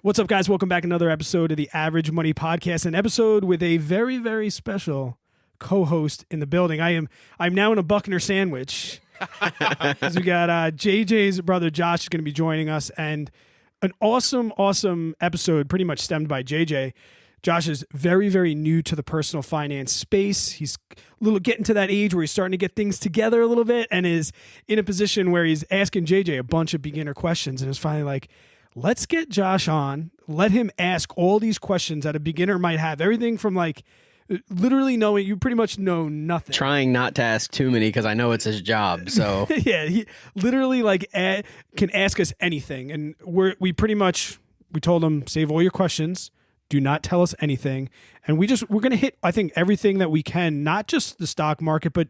What's up, guys? Welcome back to another episode of the Average Money Podcast, an episode with a very, very special co-host in the building. I'm now in a Buckner sandwich. Because we got JJ's brother Josh is going to be joining us, and an awesome episode pretty much stemmed by JJ. Josh is very, very new to the personal finance space. He's getting to that age where he's starting to get things together a little bit and is in a position where he's asking JJ a bunch of beginner questions, and is finally like, let's get Josh on, let him ask all these questions that a beginner might have. Everything from like literally knowing, you pretty much know nothing. Trying not to ask too many because I know it's his job. So yeah, he literally can ask us anything. And we told him, save all your questions. Do not tell us anything. And we're going to hit, I think, everything that we can, not just the stock market, but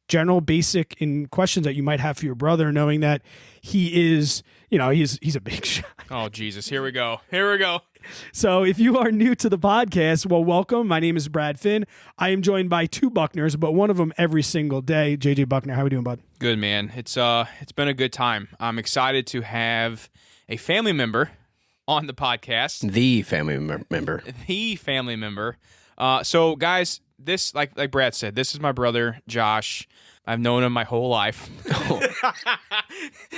general basic in questions that you might have for your brother, knowing that he is, he's a big shot. Oh, Jesus. Here we go. So if you are new to the podcast, well, welcome. My name is Brad Finn. I am joined by two Buckners, but one of them every single day. JJ Buckner, how are we doing, bud? Good, man. It's been a good time. I'm excited to have a family member on the podcast. The family member. The family member. So, guys, this, like Brad said, this is my brother, Josh. I've known him my whole life.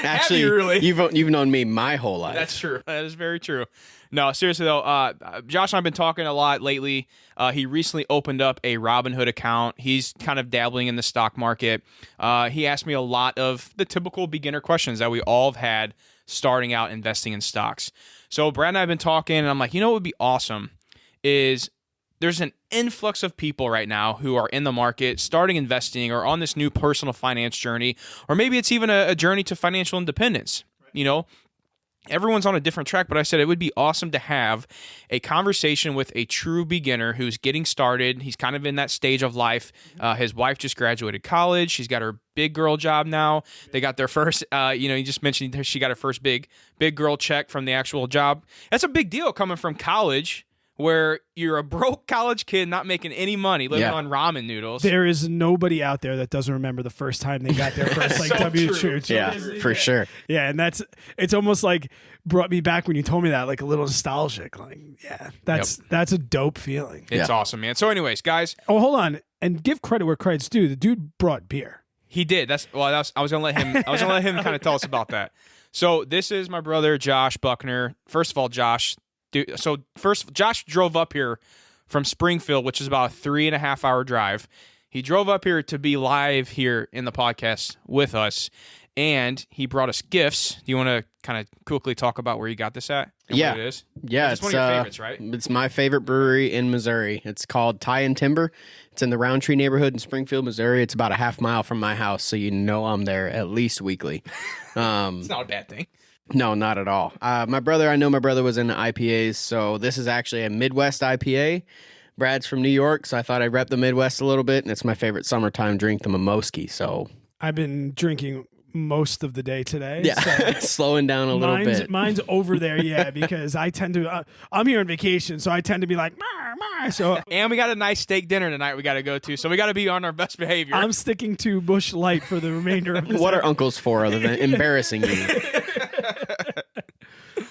Actually, really? You've known me my whole life. That's true. That is very true. No, seriously though, Josh and I've been talking a lot lately. He recently opened up a Robinhood account. He's kind of dabbling in the stock market. He asked me a lot of the typical beginner questions that we all have had starting out investing in stocks. So Brad and I have been talking, and I'm like, what would be awesome is there's an influx of people right now who are in the market, starting investing, or on this new personal finance journey, or maybe it's even a journey to financial independence. Everyone's on a different track, but I said it would be awesome to have a conversation with a true beginner who's getting started. He's kind of in that stage of life. His wife just graduated college. She's got her big girl job now. They got their first, you just mentioned she got her first big girl check from the actual job. That's a big deal coming from college, where you're a broke college kid not making any money, living on ramen noodles. There is nobody out there that doesn't remember the first time they got their first so W-2. Yeah, for sure. Yeah, and it's almost like brought me back when you told me that, like a little nostalgic. Like, yeah, that's a dope feeling. It's awesome, man. So anyways, guys. Oh, hold on. And give credit where credit's due. The dude brought beer. He did. I was gonna let him kind of tell us about that. So this is my brother, Josh Buckner. First of all, Josh, so first, Josh drove up here from Springfield, which is about a 3.5-hour drive. He drove up here to be live here in the podcast with us, and he brought us gifts. Do you want to kind of quickly talk about where you got this at? And Yeah. what it is? Yeah, It's one of your favorites, right? It's my favorite brewery in Missouri. It's called Tie and Timber. It's in the Roundtree neighborhood in Springfield, Missouri. It's about a half mile from my house, so I'm there at least weekly. It's not a bad thing. No, not at all. I know my brother was into IPAs, so this is actually a Midwest IPA. Brad's from New York, so I thought I'd rep the Midwest a little bit, and it's my favorite summertime drink, the Mimoski. So I've been drinking most of the day today. Yeah, so slowing down a little bit. Mine's over there, yeah, because I tend to, I'm here on vacation, so I tend to be like, mar. So, And we got a nice steak dinner tonight we got to go to, so we got to be on our best behavior. I'm sticking to Busch Light for the remainder of this. What are uncles for other than embarrassing you?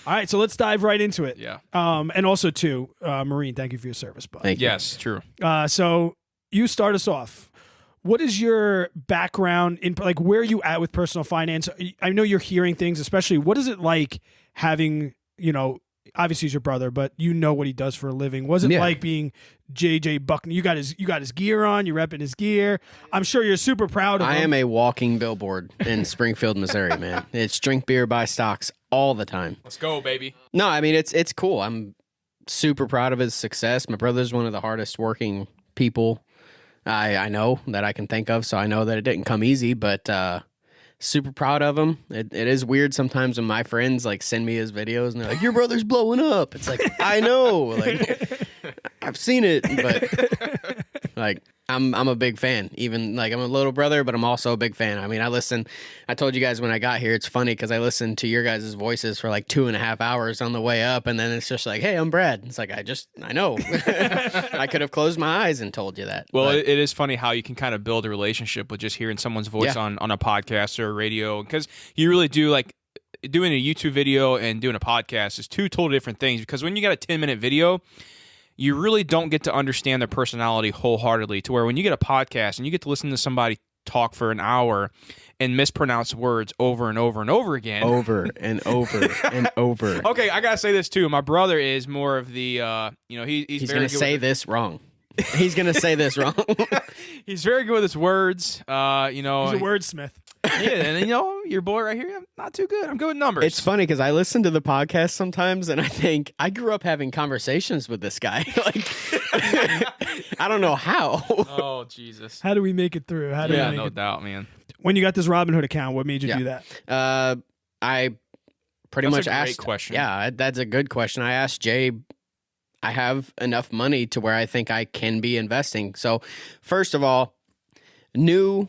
All right, so let's dive right into it. Yeah. And also, too, Maureen, thank you for your service, bud. Thank you. Yes, true. So you start us off. What is your background in, like, where are you at with personal finance? I know you're hearing things, especially what is it like having, obviously he's your brother, but you know what he does for a living. Was it like being JJ Buckner? You got his gear on, you're repping his gear. I'm sure you're super proud of him. I am a walking billboard in Springfield, Missouri, man. It's drink beer, buy stocks all the time. Let's go, baby. No, I mean, it's cool. I'm super proud of his success. My brother's one of the hardest working people I know that I can think of, so I know that it didn't come easy, but super proud of him. It is weird sometimes when my friends like send me his videos and they're like, your brother's blowing up. It's like, I know, like I've seen it, but like I'm a big fan. Even like I'm a little brother, but I'm also a big fan. I mean, I told you guys when I got here, it's funny because I listened to your guys' voices for like 2.5 hours on the way up, and then it's just like, hey, I'm Brad. It's like, I know. I could have closed my eyes and told you that. Well, it is funny how you can kind of build a relationship with just hearing someone's voice on a podcast or a radio, because you really do, like, doing a YouTube video and doing a podcast is two totally different things, because when you got a 10-minute video, you really don't get to understand their personality wholeheartedly, to where when you get a podcast and you get to listen to somebody talk for an hour and mispronounce words over and over and over again. Over and over and over. Okay, I gotta say this too. My brother is more of the, he's very going to good say with this wrong. He's going to say this wrong. He's very good with his words. He's a wordsmith. Yeah, and your boy right here, I'm not too good. I'm good with numbers. It's funny because I listen to the podcast sometimes and I think I grew up having conversations with this guy. Like, I don't know how. Oh, Jesus. How do we make it through? How do we make no it? doubt, man. When you got this Robinhood account, what made you do that? I pretty That's much a great asked. question. Yeah, that's a good question. I asked Jay. I have enough money to where I think I can be investing. So, first of all, new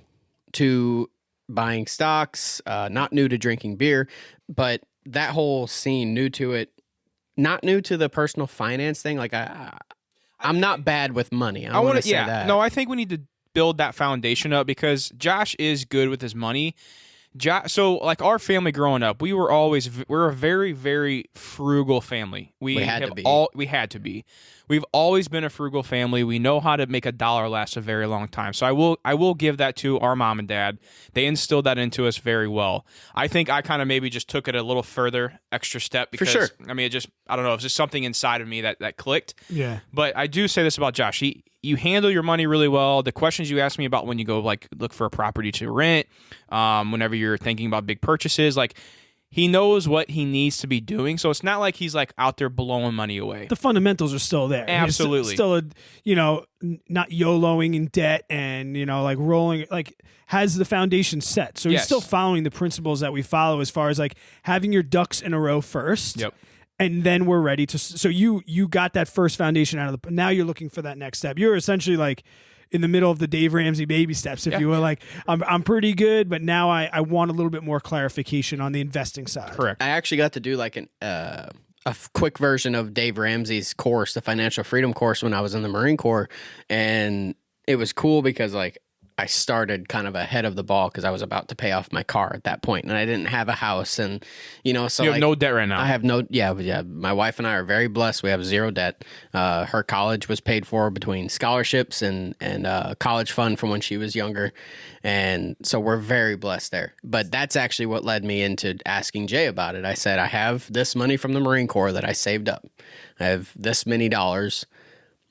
to buying stocks, not new to drinking beer, but that whole scene, new to it, not new to the personal finance thing. Like I'm not bad with money. I want to say that. No, I think we need to build that foundation up, because Josh is good with his money. So, like, our family growing up, we're a very, very frugal family. We had to be. We've always been a frugal family. We know how to make a dollar last a very long time. So I will give that to our mom and dad. They instilled that into us very well. I think I kind of maybe just took it a little further, extra step, because, For sure. I mean, I don't know, it's just something inside of me that clicked. Yeah. But I do say this about Josh. You handle your money really well. The questions you ask me about when you go like look for a property to rent, whenever you're thinking about big purchases, like, he knows what he needs to be doing. So it's not like he's like out there blowing money away. The fundamentals are still there. Absolutely. He's still not YOLOing in debt and, like rolling, like has the foundation set. So he's still following the principles that we follow as far as like having your ducks in a row first. Yep. And then we're ready to. So you got that first foundation out of the. Now you're looking for that next step. You're essentially like in the middle of the Dave Ramsey baby steps, if you will. Like I'm pretty good, but now I want a little bit more clarification on the investing side. Correct. I actually got to do like a quick version of Dave Ramsey's course, the Financial Freedom course, when I was in the Marine Corps, and it was cool because like I started kind of ahead of the ball because I was about to pay off my car at that point, and I didn't have a house, and so you have no debt right now. I have no, yeah. My wife and I are very blessed. We have zero debt. Her college was paid for between scholarships and college fund from when she was younger, and so we're very blessed there. But that's actually what led me into asking Jay about it. I said, I have this money from the Marine Corps that I saved up. I have this many dollars,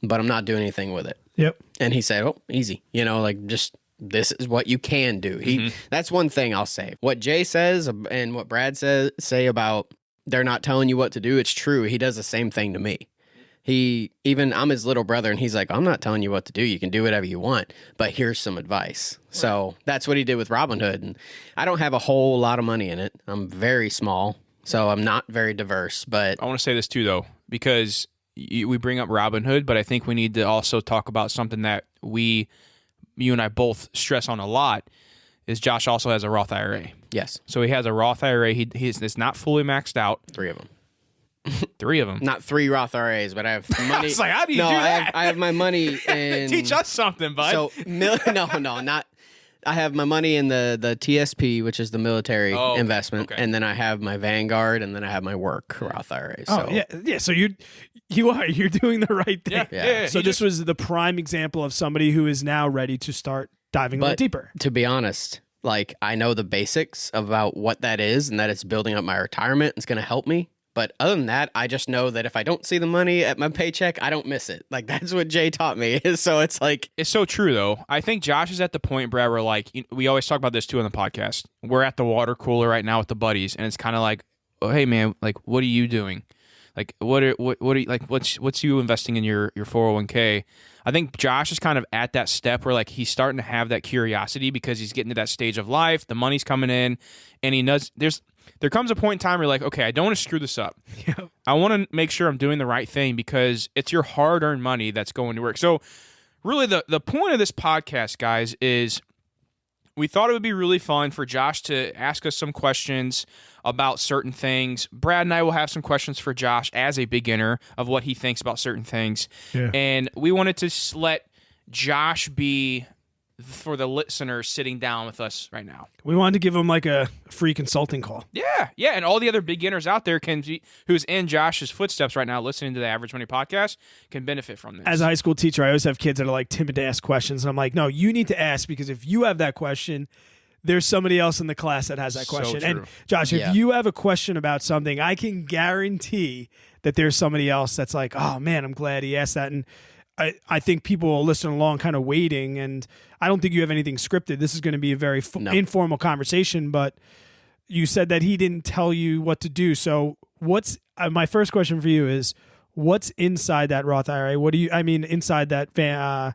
but I'm not doing anything with it. Yep. And he said, oh, easy. Like just this is what you can do. That's one thing I'll say. What Jay says and what Brad say about they're not telling you what to do, it's true. He does the same thing to me. I'm his little brother, and he's like, I'm not telling you what to do. You can do whatever you want, but here's some advice. Right. So that's what he did with Robinhood. And I don't have a whole lot of money in it. I'm very small, so I'm not very diverse. But I want to say this too, though, because we bring up Robinhood, but I think we need to also talk about something that you and I both stress on a lot, is Josh also has a Roth IRA. Yes. So he has a Roth IRA. It's not fully maxed out. 3 of them. 3 of them. Not 3 Roth IRAs, but I have money. It's like, how do you do that? I have my money in. Teach us something, bud. So no, not. I have my money in the TSP, which is the military investment, and then I have my Vanguard, and then I have my work Roth IRA. So. Oh yeah. So you're doing the right thing. Yeah. So this was the prime example of somebody who is now ready to start diving a little deeper. To be honest, like I know the basics about what that is, and that it's building up my retirement. It's going to help me. But other than that, I just know that if I don't see the money at my paycheck, I don't miss it. Like, that's what Jay taught me. So it's like... It's so true, though. I think Josh is at the point, Brad, where, like, we always talk about this, too, on the podcast. We're at the water cooler right now with the buddies, and it's kind of like, oh, hey, man, like, what are you doing? Like, what are you, like, what's you investing in your 401k? I think Josh is kind of at that step where, like, he's starting to have that curiosity because he's getting to that stage of life. The money's coming in, and he knows there comes a point in time where you're like, okay, I don't want to screw this up. Yeah. I want to make sure I'm doing the right thing because it's your hard-earned money that's going to work. So really the point of this podcast, guys, is we thought it would be really fun for Josh to ask us some questions about certain things. Brad and I will have some questions for Josh as a beginner of what he thinks about certain things. Yeah. And we wanted to let Josh be for the listener sitting down with us right now. We wanted to give him like a free consulting call. Yeah, and all the other beginners out there who's in Josh's footsteps right now, listening to the Average Money podcast, can benefit from this. As a high school teacher, I always have kids that are like timid to ask questions, and I'm like, no, you need to ask, because if you have that question, there's somebody else in the class that has that question. So true. And Josh, if you have a question about something, I can guarantee that there's somebody else that's like, oh man, I'm glad he asked that. And I think people will listen along kind of waiting, and I don't think you have anything scripted. This is going to be a very informal conversation, but you said that he didn't tell you what to do. So what's my first question for you is, what's inside that Roth IRA? Inside that the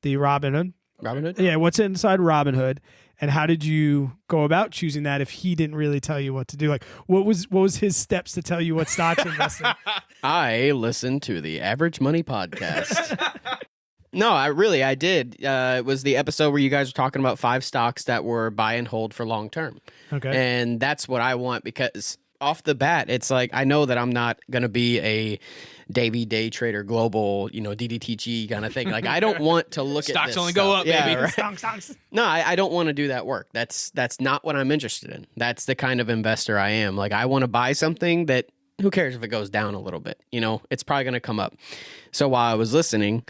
Robinhood? Robinhood? Yeah, what's inside Robinhood, and how did you go about choosing that if he didn't really tell you what to do? Like, what was his steps to tell you what stocks to invest in? I listened to the Average Money podcast. No, I did. It was the episode where you guys were talking about 5 stocks that were buy and hold for long term. Okay. And that's what I want, because off the bat, it's like, I know that I'm not going to be a Davey Day Trader Global, DDTG kind of thing. Like, I don't want to look at stocks this only stuff. go up, baby. Right. Stocks. No, I don't want to do that work. That's not what I'm interested in. That's the kind of investor I am. Like, I want to buy something that, who cares if it goes down a little bit? It's probably going to come up. So while I was listening,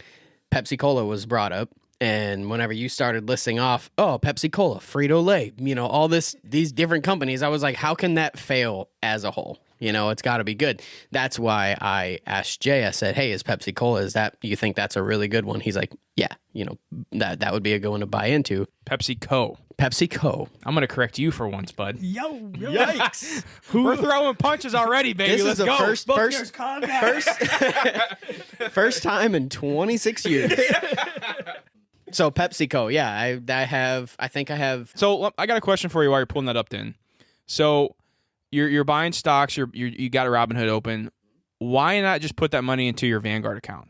Pepsi Cola was brought up. And whenever you started listing off, Pepsi Cola, Frito-Lay, all these different companies, I was like, how can that fail as a whole? It's got to be good. That's why I asked Jay, I said, hey, is Pepsi Cola, you think that's a really good one? He's like, yeah, that would be a good one to buy into. Pepsi Co. I'm going to correct you for once, bud. Yikes. We're throwing punches already, baby. This Let's is go. First time in 26 years. So PepsiCo, yeah, I think I have. So I got a question for you while you're pulling that up. Then, so you're buying stocks. You got a Robinhood open. Why not just put that money into your Vanguard account?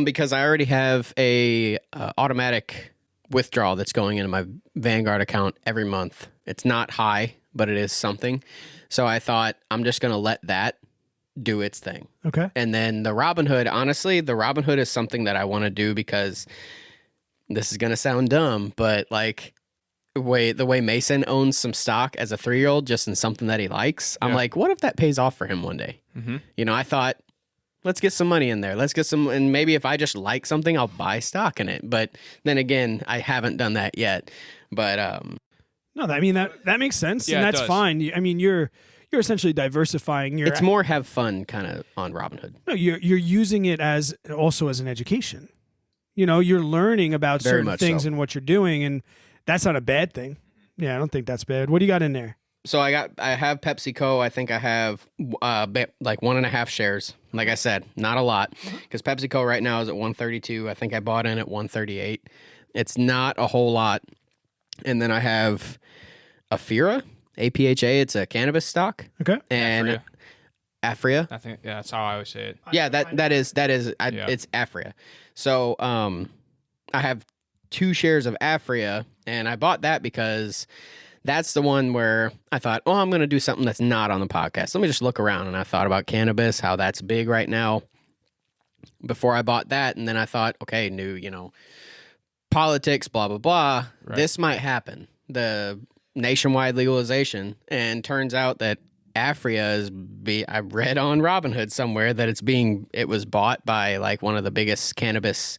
Because I already have a automatic withdrawal that's going into my Vanguard account every month. It's not high, but it is something. So I thought I'm just going to let that do its thing. Okay. And then the Robinhood, honestly, is something that I want to do because this is going to sound dumb, but like the way Mason owns some stock as a 3-year-old just in something that he likes, I'm like, what if that pays off for him one day? Mm-hmm. I thought, let's get some money in there. Let's get some, and maybe if I just like something, I'll buy stock in it. But then again, I haven't done that yet. But no, that makes sense, yeah, and that's fine. You're essentially diversifying. It's more have fun kind of on Robinhood. No, you're using it as an education. You're learning about certain things and what you're doing, and that's not a bad thing. Yeah, I don't think that's bad. What do you got in there? So I have PepsiCo. I think I have like 1.5 shares. Like I said, not a lot, because PepsiCo right now is at 132. I think I bought in at 138. It's not a whole lot. And then I have Afira, APHA. It's a cannabis stock. Okay. And Afria. I think that's how I always say it. Yeah, it's Afria. So I have 2 shares of Afria, and I bought that because that's the one where I thought, I'm going to do something that's not on the podcast. Let me just look around, and I thought about cannabis, how that's big right now. Before I bought that, and then I thought, okay, new, politics, blah blah blah. Right. This might happen. The nationwide legalization, and turns out that Afria I read on Robinhood somewhere that it was bought by like one of the biggest cannabis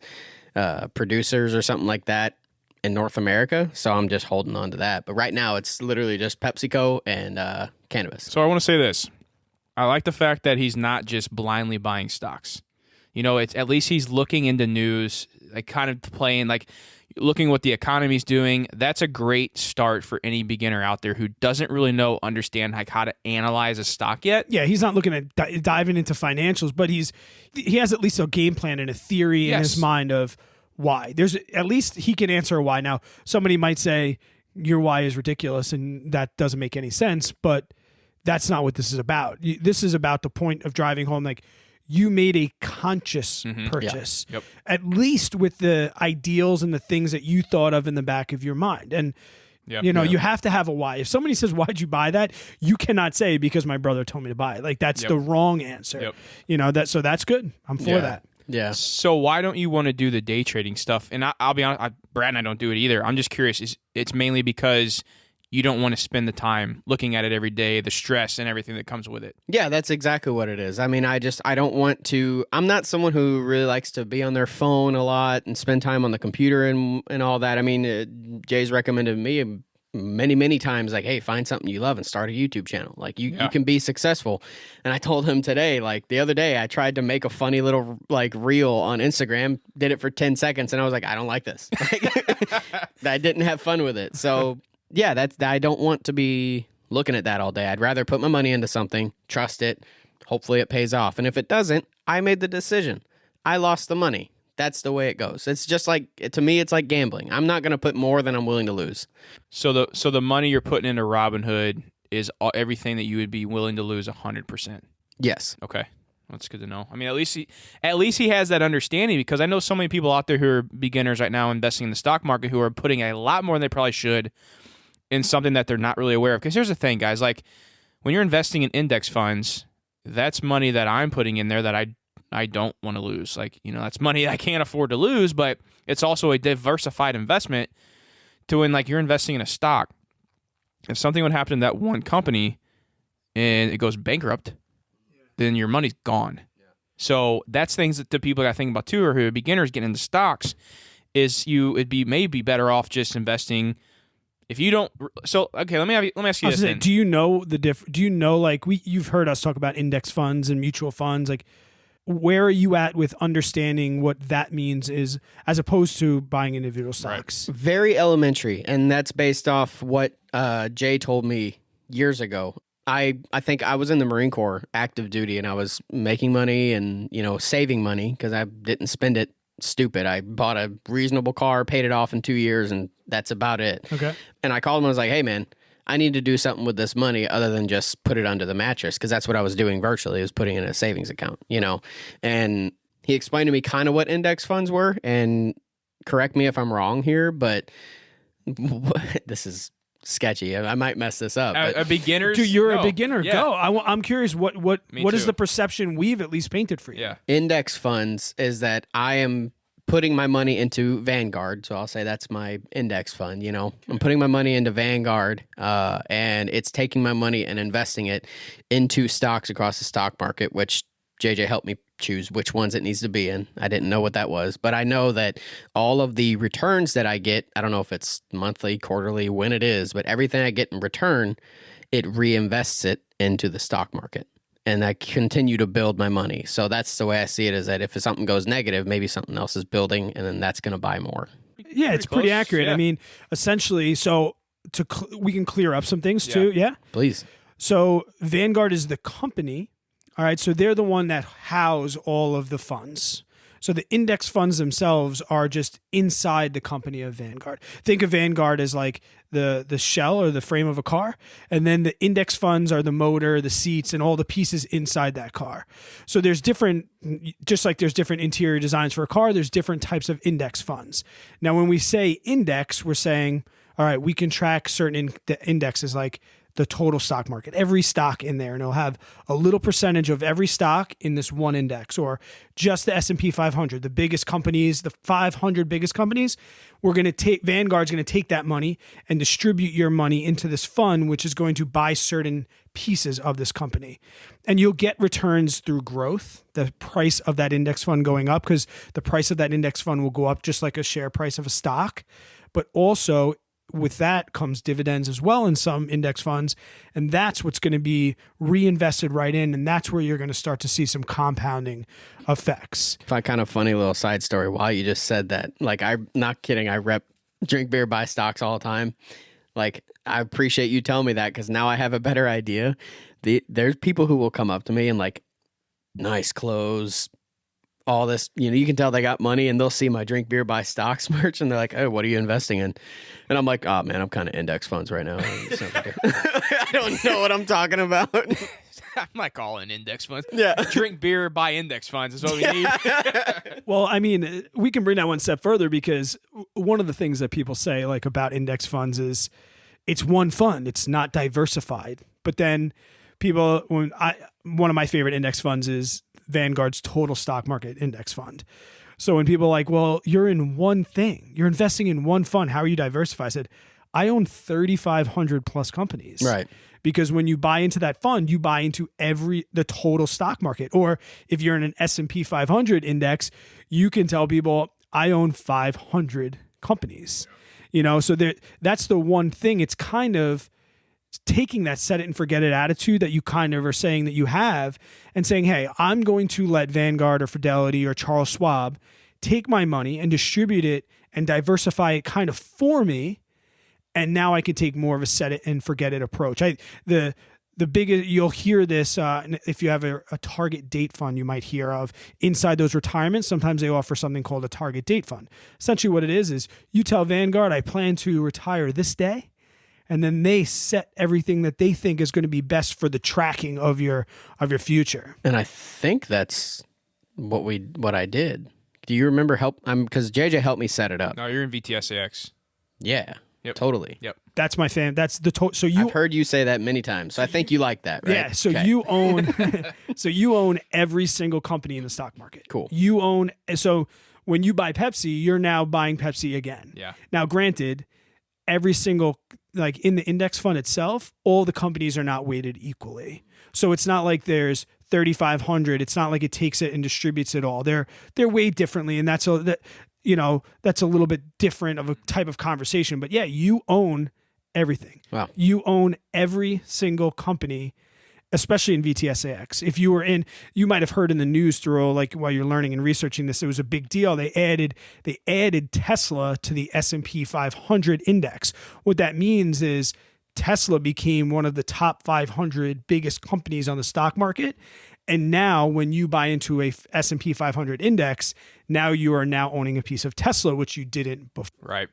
producers or something like that in North America. So I'm just holding on to that. But right now it's literally just PepsiCo and cannabis. So I want to say this. I like the fact that he's not just blindly buying stocks. It's at least he's looking into news, like kind of playing like looking what the economy's doing. That's a great start for any beginner out there who doesn't really understand like how to analyze a stock yet. Yeah, he's not looking at diving into financials, but he has at least a game plan and a theory in his mind of why. There's at least he can answer a why. Now, somebody might say your why is ridiculous and that doesn't make any sense, but that's not what this is about. This is about the point of driving home, like, you made a conscious purchase, at least with the ideals and the things that you thought of in the back of your mind. And, you have to have a why. If somebody says, why'd you buy that? You cannot say, because my brother told me to buy it. Like, that's the wrong answer. So that's good. I'm for that. Yeah. So why don't you want to do the day trading stuff? And I'll be honest, Brad and I don't do it either. I'm just curious. It's mainly because you don't want to spend the time looking at it every day, the stress and everything that comes with it. Yeah, that's exactly what it is. I mean, I don't want to, I'm not someone who really likes to be on their phone a lot and spend time on the computer and all that. I mean, Jay's recommended me many times, like, hey, find something you love and start a YouTube channel. Like, you can be successful. And I told him today, like, the other day, I tried to make a funny little, like, reel on Instagram, did it for 10 seconds, and I was like, I don't like this. I didn't have fun with it. So, yeah, I don't want to be looking at that all day. I'd rather put my money into something, trust it, hopefully it pays off. And if it doesn't, I made the decision. I lost the money. That's the way it goes. It's just like, to me, it's like gambling. I'm not going to put more than I'm willing to lose. So the money you're putting into Robinhood is everything that you would be willing to lose 100%. Yes. Okay. That's good to know. I mean, at least he has that understanding, because I know so many people out there who are beginners right now investing in the stock market who are putting a lot more than they probably should in something that they're not really aware of. Because here's the thing, guys. Like, when you're investing in index funds, that's money that I'm putting in there that I don't want to lose. Like, that's money I can't afford to lose, but it's also a diversified investment to when, like, you're investing in a stock. If something would happen to that one company and it goes bankrupt, then your money's gone. Yeah. So that's things that the people I think about too, or who are beginners getting into stocks, is it'd be maybe better off just investing. If you don't, so okay, let me ask you this. Then. Do you know do you know, like, you've heard us talk about index funds and mutual funds, like, where are you at with understanding what that means is, as opposed to buying individual stocks? Right. Very elementary, and that's based off what Jay told me years ago. I think I was in the Marine Corps, active duty, and I was making money and, saving money because I didn't spend it stupid. I bought a reasonable car, paid it off in 2 years, and that's about it. Okay. And I called him and I was like, hey, man, I need to do something with this money other than just put it under the mattress, because that's what I was doing virtually, was putting it in a savings account, And he explained to me kind of what index funds were, and correct me if I'm wrong here, but this is sketchy. I might mess this up. A beginner's? Dude, you're a beginner. Yeah. Go. I'm curious, what is too. the perception we've at least painted for you? Yeah. Index funds is that I am putting my money into Vanguard, so I'll say that's my index fund. I'm putting my money into Vanguard, and it's taking my money and investing it into stocks across the stock market, which JJ helped me choose which ones it needs to be in. I didn't know what that was, but I know that all of the returns that I get, I don't know if it's monthly, quarterly, when it is, but everything I get in return, it reinvests it into the stock market. And I continue to build my money. So that's the way I see it, is that if something goes negative, maybe something else is building, and then that's going to buy more. Yeah, it's pretty close. accurate. Yeah. I mean, essentially, so we can clear up some things too. Yeah. Please. So Vanguard is the company. All right. So they're the one that house all of the funds. So the index funds themselves are just inside the company of Vanguard. Think of Vanguard as like the shell or the frame of a car, and then the index funds are the motor, the seats, and all the pieces inside that car. So there's different, just like there's different interior designs for a car, there's different types of index funds. Now, when we say index, we're saying, all right, we can track certain indexes like the total stock market, every stock in there, and it'll have a little percentage of every stock in this one index, or just the S&P 500, the biggest companies, the 500 biggest companies. Vanguard's going to take that money and distribute your money into this fund, which is going to buy certain pieces of this company. And you'll get returns through growth, the price of that index fund going up, because the price of that index fund will go up just like a share price of a stock. But also, with that comes dividends as well in some index funds, and that's what's going to be reinvested right in, and that's where you're going to start to see some compounding effects. If I kind of funny little side story while you just said that, like, I'm not kidding, I drink beer, buy stocks all the time. Like, I appreciate you telling me that, because now I have a better idea. There's people who will come up to me and, like, nice clothes, all this, you can tell they got money, and they'll see my drink beer, buy stocks merch, and they're like, oh, what are you investing in? And I'm like, oh man, I'm kind of index funds right now. I don't know what I'm talking about. I'm like all in index funds. Yeah. Drink beer, buy index funds is what we need. Well, I mean, we can bring that one step further, because one of the things that people say, like, about index funds is it's one fund, it's not diversified. But then one of my favorite index funds is Vanguard's total stock market index fund. So when people are like, well, you're in one thing, you're investing in one fund, how are you diversified? I said, I own 3,500 plus companies. Right. Because when you buy into that fund, you buy into the total stock market. Or if you're in an S&P 500 index, you can tell people, I own 500 companies. So that's the one thing. It's kind of taking that set it and forget it attitude that you kind of are saying that you have and saying, hey, I'm going to let Vanguard or Fidelity or Charles Schwab take my money and distribute it and diversify it kind of for me. And now I can take more of a set it and forget it approach. The biggest, you'll hear this if you have a target date fund, you might hear of inside those retirements. Sometimes they offer something called a target date fund. Essentially what it is you tell Vanguard, I plan to retire this day. And then they set everything that they think is going to be best for the tracking of your future. And I think that's what I did. Do you remember because JJ helped me set it up. No, you're in VTSAX. Yeah. Yep. Totally. Yep. That's my fan. That's the so I've heard you say that many times. So I think you like that, right? Yeah. So okay. you own every single company in the stock market. Cool. You own. So when you buy Pepsi, you're now buying Pepsi again. Yeah. Now, granted, every single in the index fund itself, all the companies are not weighted equally. So it's not like there's 3,500. It's not like it takes it and distributes it all. They're weighed differently, and that's a little bit different of a type of conversation. But yeah, you own everything. Wow. You own every single company, especially in VTSAX. If you were in, you might have heard in the news through while you're learning and researching this, it was a big deal. They added Tesla to the S&P 500 index. What that means is Tesla became one of the top 500 biggest companies on the stock market. And now when you buy into a S&P 500 index, now you are now owning a piece of Tesla, which you didn't before. Right.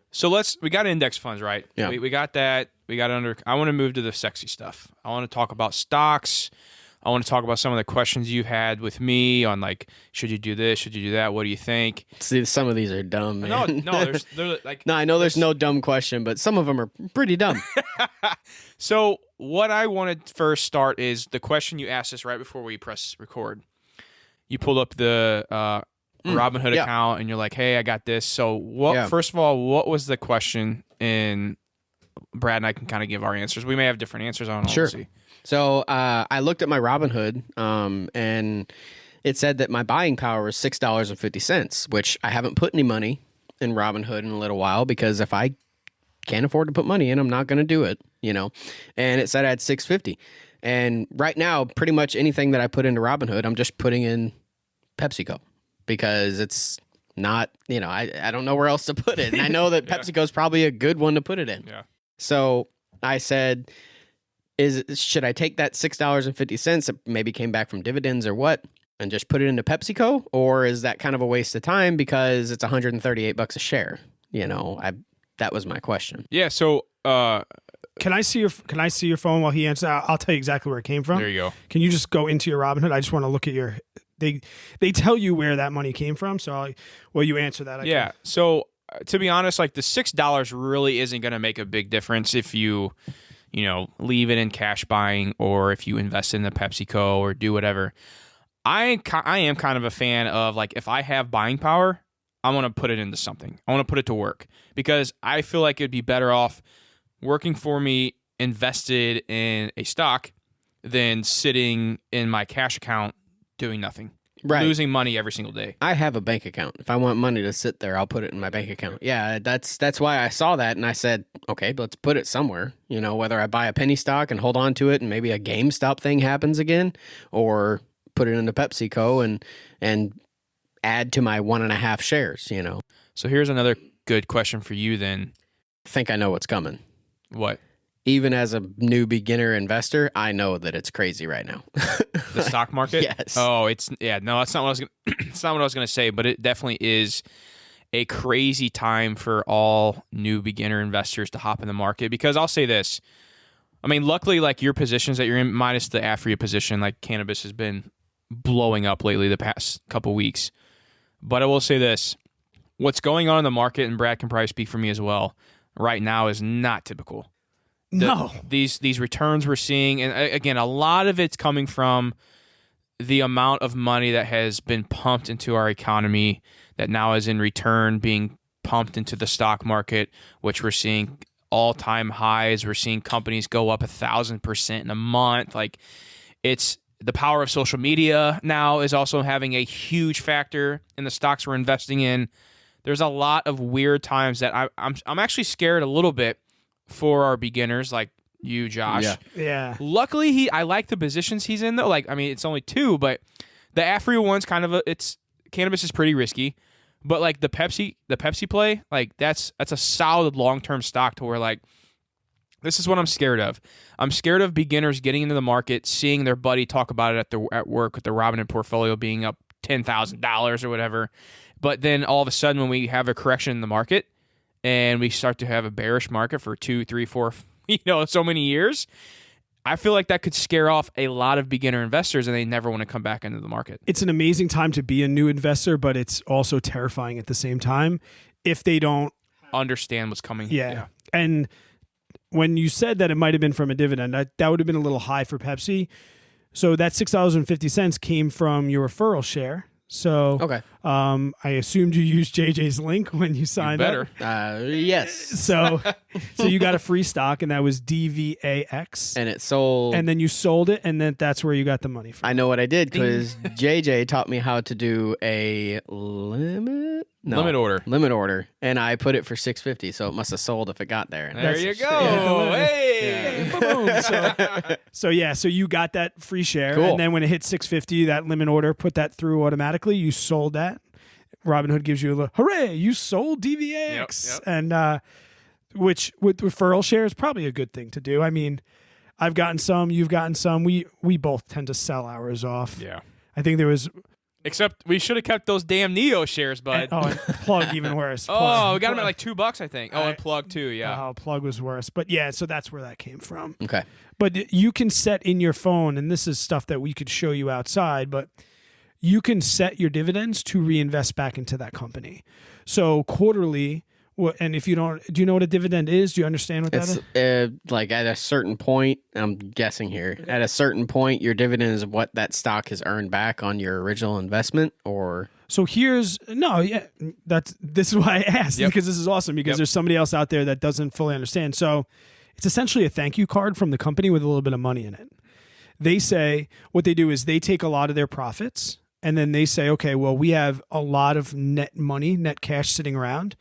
So we got index funds, right? Yeah. We got that. We got I want to move to the sexy stuff. I want to talk about stocks. I want to talk about some of the questions you've had with me on should you do this? Should you do that? What do you think? See, some of these are dumb, man. No, No, I know there's no dumb question, but some of them are pretty dumb. So what I want to first start is the question you asked us right before we press record. You pulled up the Robinhood account and you're like, hey, I got this. So first of all, what was the question? And Brad and I can kind of give our answers. We may have different answers. I don't know. Sure. We'll see. So I looked at my Robinhood and it said that my buying power was $6.50, which I haven't put any money in Robinhood in a little while because if I can't afford to put money in, I'm not going to do it, And it said I had $6.50. And right now, pretty much anything that I put into Robinhood, I'm just putting in PepsiCo because it's not, I don't know where else to put it. And I know that PepsiCo is probably a good one to put it in. Yeah. So I said, should I take that $6.50 that maybe came back from dividends or what and just put it into PepsiCo? Or is that kind of a waste of time because it's $138 a share? That was my question. Yeah. So, Can I see your phone while he answers? I'll tell you exactly where it came from. There you go. Can you just go into your Robinhood? I just want to look at they tell you where that money came from. So you answer that. So to be honest, the $6 really isn't going to make a big difference if you leave it in cash buying or if you invest in the PepsiCo or do whatever. I am kind of a fan of if I have buying power, I want to put it into something. I want to put it to work because I feel like it'd be better off working for me invested in a stock than sitting in my cash account doing nothing. Right. Losing money every single day. I have a bank account. If I want money to sit there, I'll put it in my bank account. Yeah, that's why I saw that and I said, okay, let's put it somewhere. Whether I buy a penny stock and hold on to it and maybe a GameStop thing happens again, or put it into PepsiCo and add to my 1.5 shares, So here's another good question for you then. I think I know what's coming. What? Even as a new beginner investor, I know that it's crazy right now. The stock market? Yes. Oh, that's not what I was gonna it's not what I was gonna say, but it definitely is a crazy time for all new beginner investors to hop in the market because I'll say this. I mean, luckily your positions that you're in, minus the Afria position, cannabis has been blowing up lately the past couple weeks. But I will say this. What's going on in the market, and Brad can probably speak for me as well, right now is not typical. No. These returns we're seeing, and again, a lot of it's coming from the amount of money that has been pumped into our economy that now is in return being pumped into the stock market, which we're seeing all-time highs. We're seeing companies go up 1,000% in a month. Like, it's the power of social media now is also having a huge factor in the stocks we're investing in. There's a lot of weird times that I'm actually scared a little bit for our beginners, like you, Josh. Yeah. Luckily, I like the positions he's in though. Like, I mean, it's only 2, but the Afria one's kind of cannabis is pretty risky. But like the Pepsi play, like that's a solid long-term stock to where like this is what I'm scared of. I'm scared of beginners getting into the market, seeing their buddy talk about it at work with the Robinhood portfolio being up $10,000 or whatever. But then all of a sudden when we have a correction in the market and we start to have a bearish market for 2, 3, 4, so many years, I feel like that could scare off a lot of beginner investors and they never want to come back into the market. It's an amazing time to be a new investor, but it's also terrifying at the same time if they don't understand what's coming. Yeah. And when you said that it might have been from a dividend, that would have been a little high for Pepsi. So that $6.50 came from your referral share. So Okay. I assumed you used JJ's link when you signed up. Yes. So you got a free stock, and that was DVAX. And it sold. And then you sold it, and then that's where you got the money from. I know what I did because JJ taught me how to do a limit order, and I put it for $6.50, so it must have sold if it got there. And There you go. Yeah, Hey. Boom. So you got that free share, Cool. and then when it hit $6.50, that limit order put that through automatically. You sold that. Robinhood gives you a little hooray! You sold DVAX, Yep. and which with referral shares probably a good thing to do. I mean, I've gotten some, you've gotten some. We both tend to sell ours off. Yeah. I think there was. Except we should have kept those damn Neo shares, bud. And Plug even worse. We got them at like $2, I think. And Plug too, yeah. Plug was worse. But yeah, so that's where that came from. Okay. But you can set in your phone, and this is stuff that we could show you outside, but you can set your dividends to reinvest back into that company. So quarterly, and if you don't, do you know what a dividend is? Do you understand what that is? Like at a certain point, I'm guessing here, at a certain point, your dividend is what that stock has earned back on your original investment, or? So this is why I asked, because this is awesome, because there's somebody else out there that doesn't fully understand. So it's essentially a thank you card from the company with a little bit of money in it. They say, what they do is they take a lot of their profits, and then they say, okay, well, we have a lot of net money, net cash sitting around.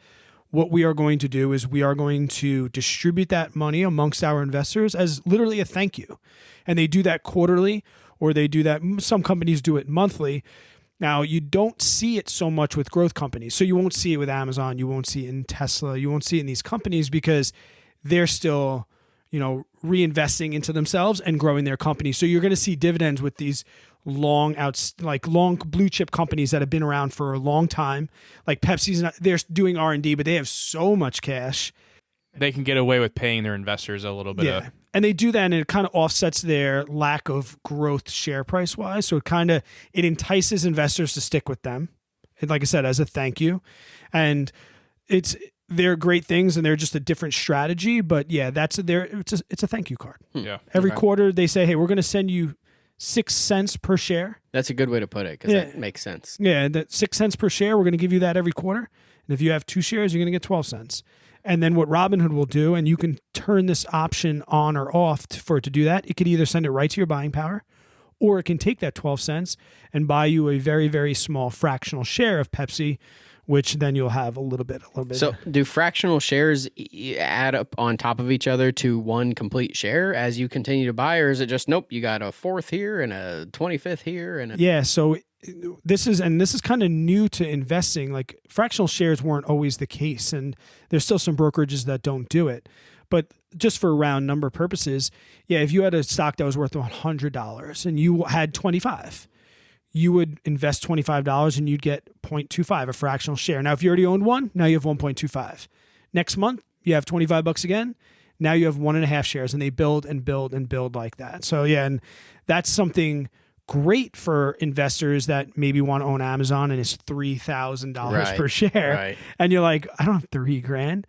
What we are going to do is we are going to distribute that money amongst our investors as literally a thank you. And they do that quarterly, or they do that, some companies do it monthly. Now, you don't see it so much with growth companies. So you won't see it with Amazon. You won't see it in Tesla. You won't see it in these companies because they're still, reinvesting into themselves and growing their company. So you're going to see dividends with these long blue chip companies that have been around for a long time. Like Pepsi's, they're doing R&D, but they have so much cash. They can get away with paying their investors a little bit of. And they do that, and it kind of offsets their lack of growth share price wise. So it entices investors to stick with them. And like I said, as a thank you. And they're great things, and they're just a different strategy. But yeah, it's a thank you card. Yeah. Every quarter they say, hey, we're going to send you 6 cents per share. That's a good way to put it, because that makes sense. Yeah, that 6 cents per share, we're going to give you that every quarter. And if you have 2 shares, you're going to get 12 cents. And then what Robinhood will do, and you can turn this option on or off for it to do that. It could either send it right to your buying power, or it can take that 12 cents and buy you a very, very small fractional share of Pepsi, which then you'll have a little bit. So do fractional shares add up on top of each other to one complete share as you continue to buy, or is it just, nope, you got a 4th here and a 25th here? Yeah, so this is kind of new to investing. Like fractional shares weren't always the case, and there's still some brokerages that don't do it. But just for round number purposes, if you had a stock that was worth $100 and you had 25, you would invest $25 and you'd get 0.25, a fractional share. Now, if you already owned one, now you have 1.25. Next month, you have $25 again. Now you have 1.5 shares, and they build and build and build like that. So and that's something great for investors that maybe want to own Amazon and it's $3,000 per share. Right. And you're like, I don't have $3,000.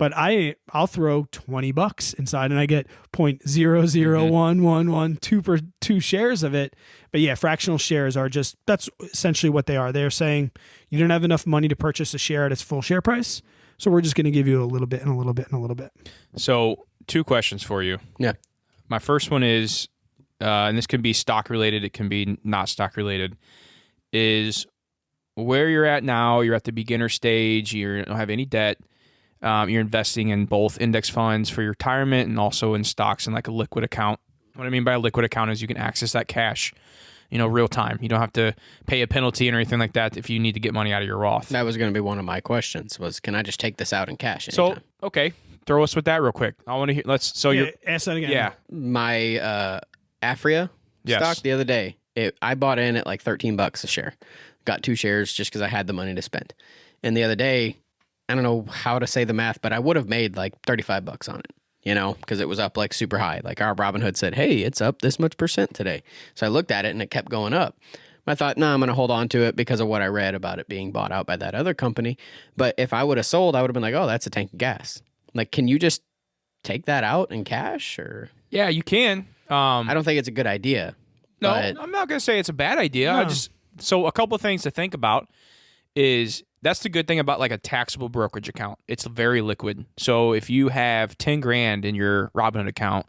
But I'll throw $20 inside and I get 0.00111 per 2 shares of it. But yeah, fractional shares are that's essentially what they are. They're saying you don't have enough money to purchase a share at its full share price. So we're just going to give you a little bit and a little bit and a little bit. So 2 questions for you. Yeah. My first one is, and this can be stock related, it can be not stock related, is where you're at now. You're at the beginner stage. You don't have any debt. You're investing in both index funds for your retirement and also in stocks in like a liquid account. What I mean by a liquid account is you can access that cash, real time. You don't have to pay a penalty or anything like that if you need to get money out of your Roth. That was going to be one of my questions was, can I just take this out in cash So, anytime? okay, throw us with that real quick. I want to hear, Ask that again. Yeah. My Afria stock the other day, I bought in at like $13 a share. Got 2 shares just because I had the money to spend. And the other day, I don't know how to say the math, but I would have made like $35 on it, because it was up like super high. Like our Robinhood said, hey, it's up this much % today. So I looked at it and it kept going up. I thought, I'm going to hold on to it because of what I read about it being bought out by that other company. But if I would have sold, I would have been like, oh, that's a tank of gas. Like, can you just take that out in cash? Or Yeah, you can. I don't think it's a good idea. No, but I'm not going to say it's a bad idea. No. So a couple of things to think about is that's the good thing about like a taxable brokerage account. It's very liquid. So if you have 10 grand in your Robinhood account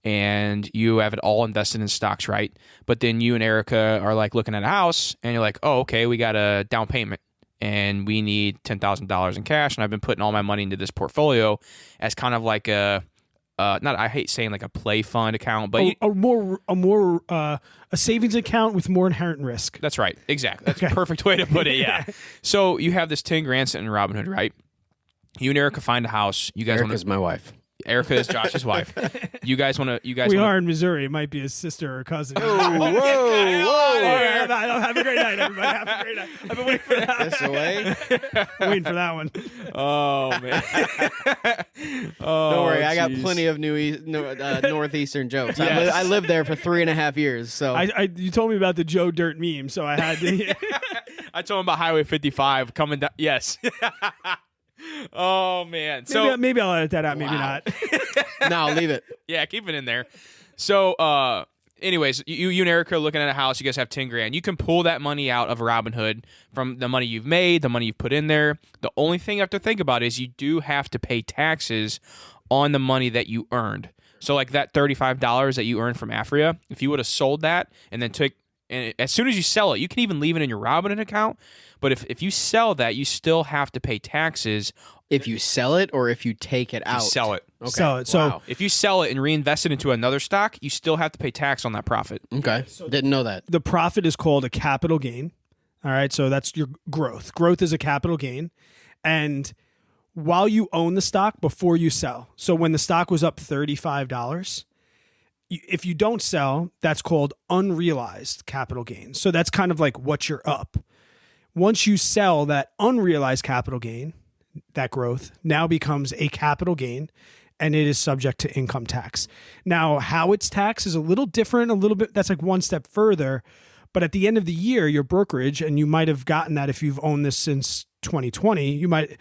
and you have it all invested in stocks, right? But then you and Erica are like looking at a house and you're like, oh, okay, we got a down payment and we need $10,000 in cash. And I've been putting all my money into this portfolio as kind of like I hate saying like a play fund account, but a savings account with more inherent risk. That's right. Exactly. That's a perfect way to put it. Yeah. So you have this 10 grand sitting in Robinhood, right? You and Erica find a house. You guys Erica's my wife. Erica is Josh's wife. You guys want to? We are in Missouri. It might be his sister or cousin. Whoa. Have a great night, everybody. Have a great night. I've been waiting for that. This away. Waiting for that one. Oh man. Don't worry, I got plenty of northeastern jokes. Yes. I lived there for 3.5 years. So you told me about the Joe Dirt meme, so I had to. I told him about Highway 55 coming down. Yes. Oh man. So maybe I'll edit that out. Maybe not. No, leave it. Yeah, keep it in there. So, anyways, you and Erica are looking at a house. You guys have 10 grand. You can pull that money out of Robinhood from the money you've made, the money you've put in there. The only thing you have to think about is you do have to pay taxes on the money that you earned. So, like that $35 that you earned from Afria, if you would have sold that and then as soon as you sell it, you can even leave it in your Robinhood account. But if you sell that, you still have to pay taxes. If you sell it or if you take it out? You sell it. Okay. Sell it. So If you sell it and reinvest it into another stock, you still have to pay tax on that profit. Okay. Didn't know that. the profit is called a capital gain. All right. So that's your growth. Growth is a capital gain. And while you own the stock before you sell, so when the stock was up $35, if you don't sell, that's called unrealized capital gain. So that's kind of like what you're up. Once you sell, that unrealized capital gain, that growth, now becomes a capital gain, and it is subject to income tax. Now, how it's taxed is a little different, a little bit. That's like one step further. But at the end of the year, your brokerage, and you might have gotten that if you've owned this since 2020, you might.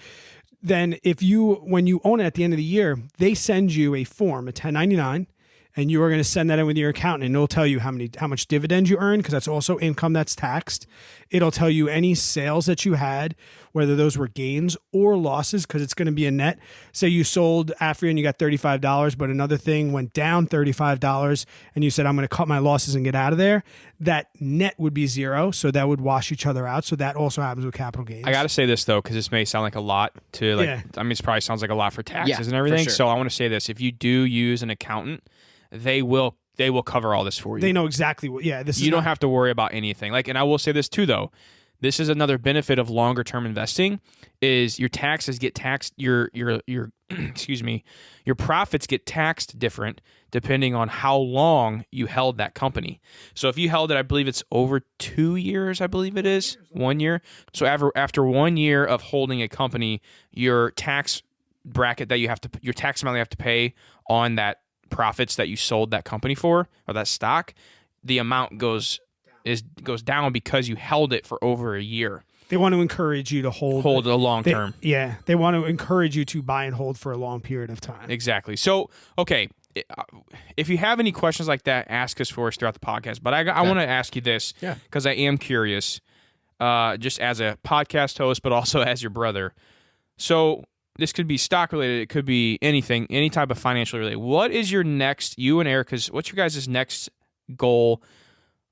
Then when you own it at the end of the year, they send you a form, a 1099, and you are going to send that in with your accountant, and it'll tell you how much dividends you earn, because that's also income that's taxed. It'll tell you any sales that you had, whether those were gains or losses, because it's going to be a net. Say you sold Afria and you got $35, but another thing went down $35, and you said, I'm going to cut my losses and get out of there. That net would be zero, so that would wash each other out. So that also happens with capital gains. I got to say this, though, because this may sound like a lot to, like, Yeah. I mean, it probably sounds like a lot for taxes Yeah, and everything. for sure. So I want to say this. If you do use an accountant, they will cover all this for you. They know exactly what. Yeah, this is You don't have to worry about anything. Like, and I will say this too, though. This is another benefit of longer term investing is your taxes get taxed. Your excuse me, your profits get taxed different depending on how long you held that company. So if you held it, I believe it's over 2 years. I believe it is 1 year. So after 1 year of holding a company, your tax bracket that your tax amount you have to pay on that profits that you sold that company for or that stock, the amount goes down because you held it for over a year. They want to encourage you to hold a long term. Yeah, they want to encourage you to buy and hold for a long period of time. Exactly. So, okay, if you have any questions like that, ask us for us throughout the podcast. But I want to ask you this because I am curious, just as a podcast host, but also as your brother. So this could be stock related. It could be anything, any type of financial related. What is your next, you and Erica's, what's your guys' next goal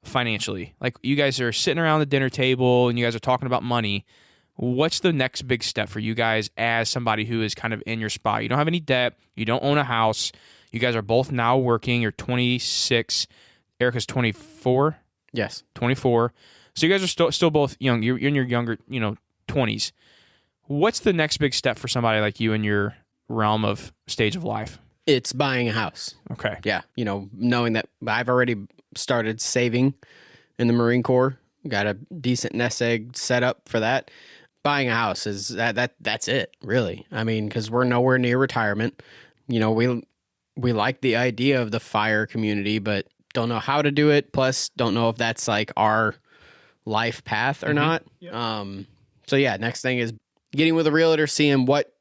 financially? Like, you guys are sitting around the dinner table and you guys are talking about money. What's the next big step for you guys as somebody who is kind of in your spot? You don't have any debt. You don't own a house. You guys are both now working. You're 26. Erica's 24. Yes. 24. So you guys are still both young. You're in your younger, 20s. What's the next big step for somebody like you in your realm of stage of life? It's buying a house. Okay. Yeah. Knowing that I've already started saving in the Marine Corps, got a decent nest egg set up for that. Buying a house is that's it, really. I mean, because we're nowhere near retirement. We like the idea of the fire community, but don't know how to do it. Plus, don't know if that's like our life path or not. Yep. So yeah, next thing is getting with a realtor, seeing what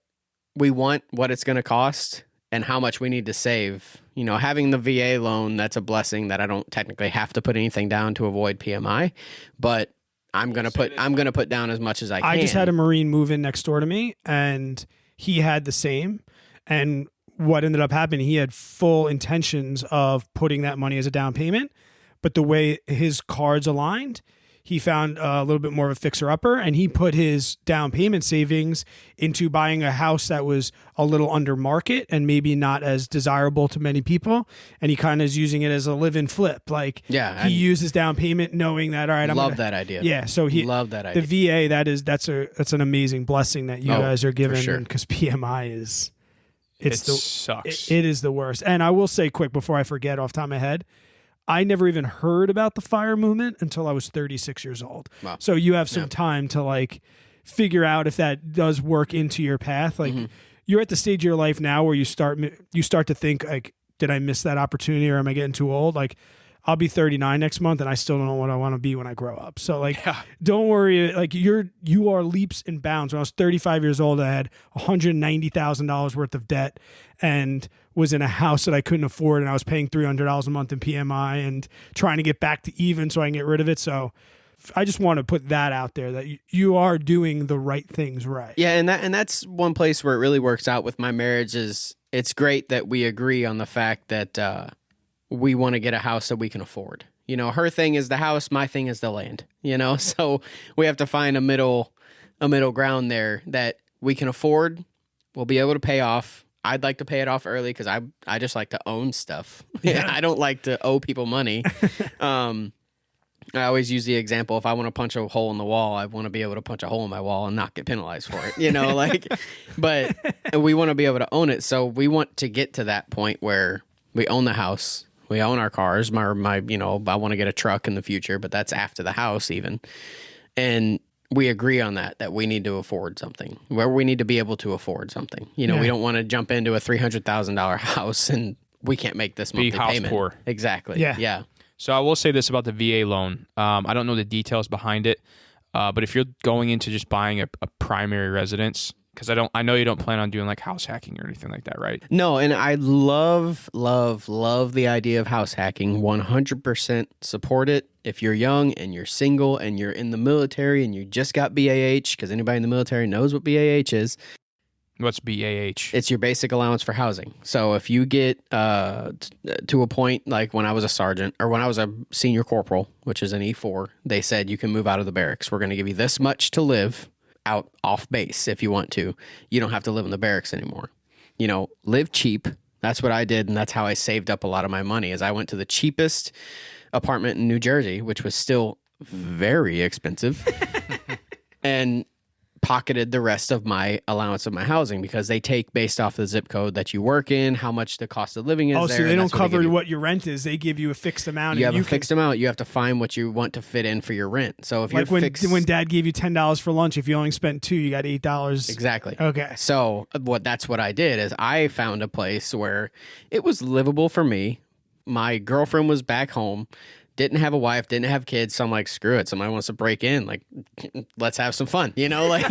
we want, what it's going to cost, and how much we need to save. Having the VA loan, that's a blessing that I don't technically have to put anything down to avoid PMI, but I'm gonna put down as much as I can. I just had a Marine move in next door to me, and he had the same. And what ended up happening, he had full intentions of putting that money as a down payment, but the way his cards aligned, he found a little bit more of a fixer-upper, and he put his down payment savings into buying a house that was a little under market and maybe not as desirable to many people, and he kind of is using it as a live-in flip. Like, he used his down payment knowing that, all right, that idea. Yeah, so love that idea. The VA, that's an amazing blessing that you guys are given, sure. because PMI is... It sucks. It is the worst. And I will say quick before I forget off the top of my head, I never even heard about the fire movement until I was 36 years old. Wow. So you have some time to figure out if that does work into your path. You're at the stage of your life now where you start to think did I miss that opportunity, or am I getting too old? I'll be 39 next month and I still don't know what I want to be when I grow up. So don't worry. You are leaps and bounds. When I was 35 years old, I had $190,000 worth of debt and was in a house that I couldn't afford, and I was paying $300 a month in PMI and trying to get back to even so I can get rid of it. So I just want to put that out there, that you are doing the right things right. Yeah, and that's one place where it really works out with my marriage. Is it's great that we agree on the fact that we want to get a house that we can afford. Her thing is the house, my thing is the land. So we have to find a middle ground there that we can afford. We'll be able to pay off. I'd like to pay it off early because I just like to own stuff. Yeah. I don't like to owe people money. I always use the example, if I want to punch a hole in the wall, I want to be able to punch a hole in my wall and not get penalized for it, but we want to be able to own it. So we want to get to that point where we own the house, we own our cars, I want to get a truck in the future, but that's after the house even. And we agree on that we need to afford something, where we need to be able to afford something. We don't want to jump into a $300,000 house and we can't make this monthly payment. Poor. Exactly. Yeah. So I will say this about the VA loan. I don't know the details behind it, but if you're going into just buying a primary residence, because I know you don't plan on doing house hacking or anything like that, right? No, and I love the idea of house hacking. 100% support it. If you're young and you're single and you're in the military and you just got BAH, because anybody in the military knows what BAH is. What's BAH? It's your basic allowance for housing. So if you get to a point like when I was a sergeant or when I was a senior corporal, which is an E4, they said you can move out of the barracks. We're going to give you this much to live out off base if you want to. You don't have to live in the barracks anymore. Live cheap. That's what I did, and that's how I saved up a lot of my money. Is I went to the cheapest apartment in New Jersey, which was still very expensive, and pocketed the rest of my allowance of my housing, because they take based off the zip code that you work in, how much the cost of living is there. Oh, so they don't cover what your rent is. They give you a fixed amount. You have a fixed amount. You have to find what you want to fit in for your rent. So if when Dad gave you $10 for lunch, if you only spent $2, you got $8. Exactly. Okay. So that's what I did, is I found a place where it was livable for me. My girlfriend was back home, didn't have a wife, didn't have kids. So I'm like, screw it. Somebody wants to break in, let's have some fun, you know, like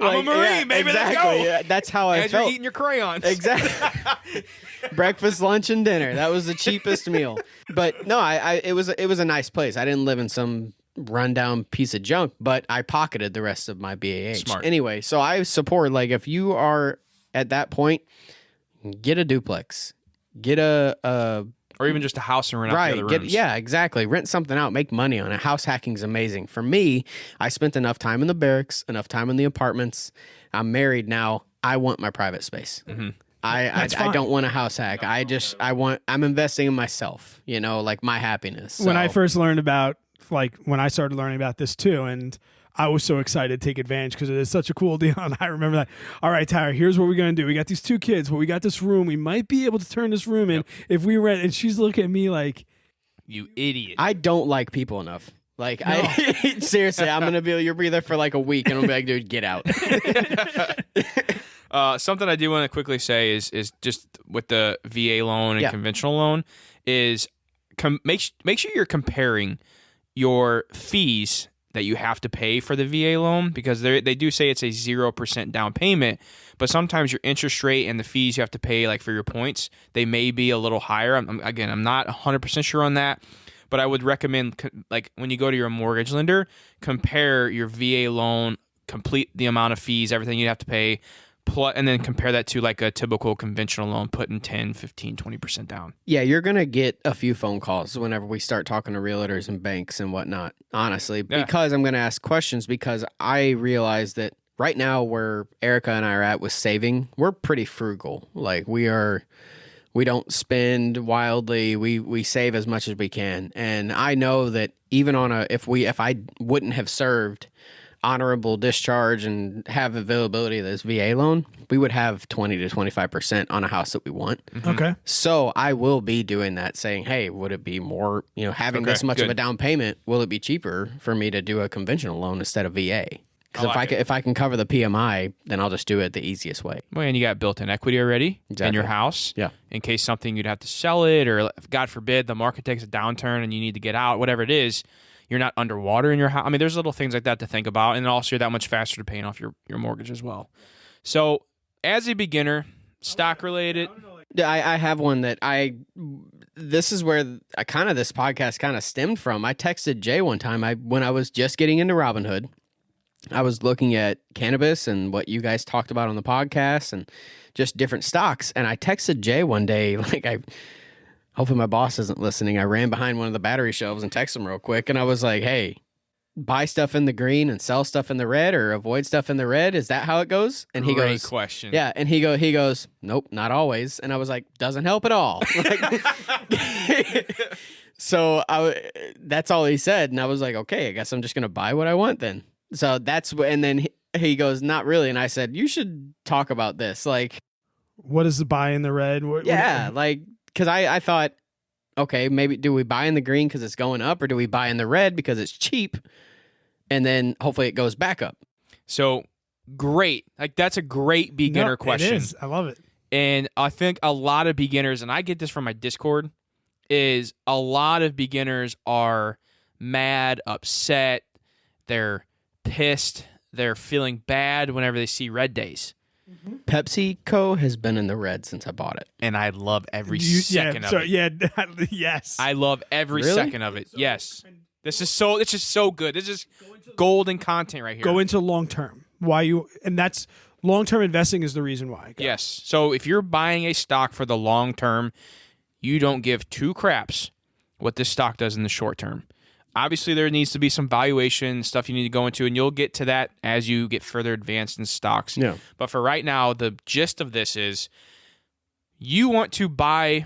I'm a Marine, baby, let's go. Yeah, that's how I As felt. you're eating your crayons. Exactly. Breakfast, lunch, and dinner. That was the cheapest meal. But no, it was a nice place. I didn't live in some rundown piece of junk, but I pocketed the rest of my BAH. Smart. Anyway, so I support, like, if you are at that point, get a duplex, get a Or even just a house and rent out the other rooms. yeah, exactly. Rent something out, make money on it. House hacking's amazing. For me, I spent enough time in the barracks, enough time in the apartments. I'm married now. I want my private space. Mm-hmm. I don't want a house hack. I'm investing in myself, you know, like my happiness. When I So- first learned about, when I started learning about this too, and I was so excited to take advantage because it is such a cool deal. And I remember that. All right, Tyra, here's what we're going to do. We got these 2 kids, but we got this room. We might be able to turn this room in if we rent. And she's looking at me like, You idiot. I don't like people enough. Like, I seriously, I'm going to be, you'll be there for like a week and I'll be like, dude, get out. Something I do want to quickly say is just with the VA loan and conventional loan is make sure you're comparing your fees that you have to pay for the VA loan, because they do say it's a 0% down payment, but sometimes your interest rate and the fees you have to pay, like for your points, they may be a little higher. I'm not 100% sure on that, but I would recommend, like, when you go to your mortgage lender, compare your VA loan, complete the amount of fees, everything you have to pay, and then compare that to like a typical conventional loan, putting 10, 15, 20% down. Yeah, you're going to get a few phone calls whenever we start talking to realtors and banks and whatnot, honestly, because I'm going to ask questions, because I realize that right now where Erica and I are at with saving, we're pretty frugal. Like, we don't spend wildly. We save as much as we can. And I know that even on if I wouldn't have served honorable discharge and have availability of this VA loan, we would have 20 to 25% on a house that we want. Mm-hmm. okay. So I will be doing that, saying, hey, would it be more, having this much of a down payment, will it be cheaper for me to do a conventional loan instead of VA? Because if I can cover the PMI, then I'll just do it the easiest way. Well, and you got built-in equity already in your house. Yeah. In case something, you'd have to sell it, or God forbid, the market takes a downturn and you need to get out, whatever it is. You're not underwater in your house. I mean, there's little things like that to think about, and also you're that much faster to paying off your mortgage as well. So, as a beginner, stock related. I have one that this is where this podcast kind of stemmed from. I texted Jay one time when I was just getting into Robinhood. I was looking at cannabis and what you guys talked about on the podcast and just different stocks. And I texted Jay one day, hopefully my boss isn't listening. I ran behind one of the battery shelves and texted him real quick. And I was like, hey, buy stuff in the green and sell stuff in the red, or avoid stuff in the red. Is that how it goes? And he Great goes, question. yeah. And he goes, nope, not always. And I was like, doesn't help at all. So that's all he said. And I was like, okay, I guess I'm just going to buy what I want then. So and then he goes, not really. And I said, you should talk about this. Like, What is the buy in the red? Because I thought, okay, maybe do we buy in the green because it's going up, or do we buy in the red because it's cheap, and then hopefully it goes back up? So, great. That's a great beginner question. It is. I love it. And I think a lot of beginners, and I get this from my Discord, is a lot of beginners are mad, upset, they're pissed, they're feeling bad whenever they see red days. PepsiCo has been in the red since I bought it. And I love every second of it. Yeah, yes. I love every Really? second of it. Yes. It's just so good. This is golden content right here. Go into long term. And that's long term investing is the reason why. Yes. So if you're buying a stock for the long term, you don't give two craps what this stock does in the short term. Obviously, there needs to be some valuation stuff you need to go into, and you'll get to that as you get further advanced in stocks. Yeah. But for right now, the gist of this is you want to buy,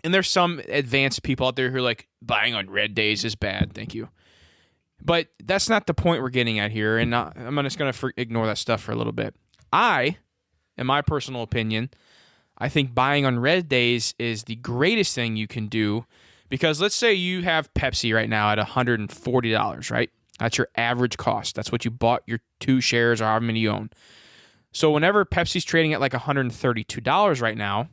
and there's some advanced people out there who are like, buying on red days is bad. Thank you. But that's not the point we're getting at here, and I'm just going to ignore that stuff for a little bit. In my personal opinion, I think buying on red days is the greatest thing you can do, because let's say you have Pepsi right now at $140, right? That's your average cost. That's what you bought your 2 shares or however many you own. So whenever Pepsi's trading at like $132 right now,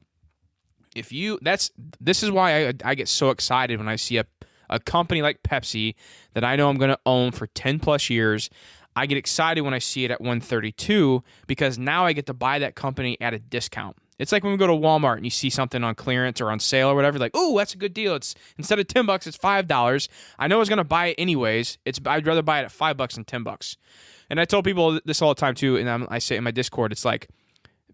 this is why I get so excited when I see a company like Pepsi that I know I'm going to own for 10 plus years, I get excited when I see it at 132 because now I get to buy that company at a discount. It's like when we go to Walmart and you see something on clearance or on sale or whatever, like, oh, that's a good deal. It's instead of $10, it's $5. I know I was going to buy it anyways. I'd rather buy it at $5 than $10. And I tell people this all the time too, and I say it in my Discord, it's like,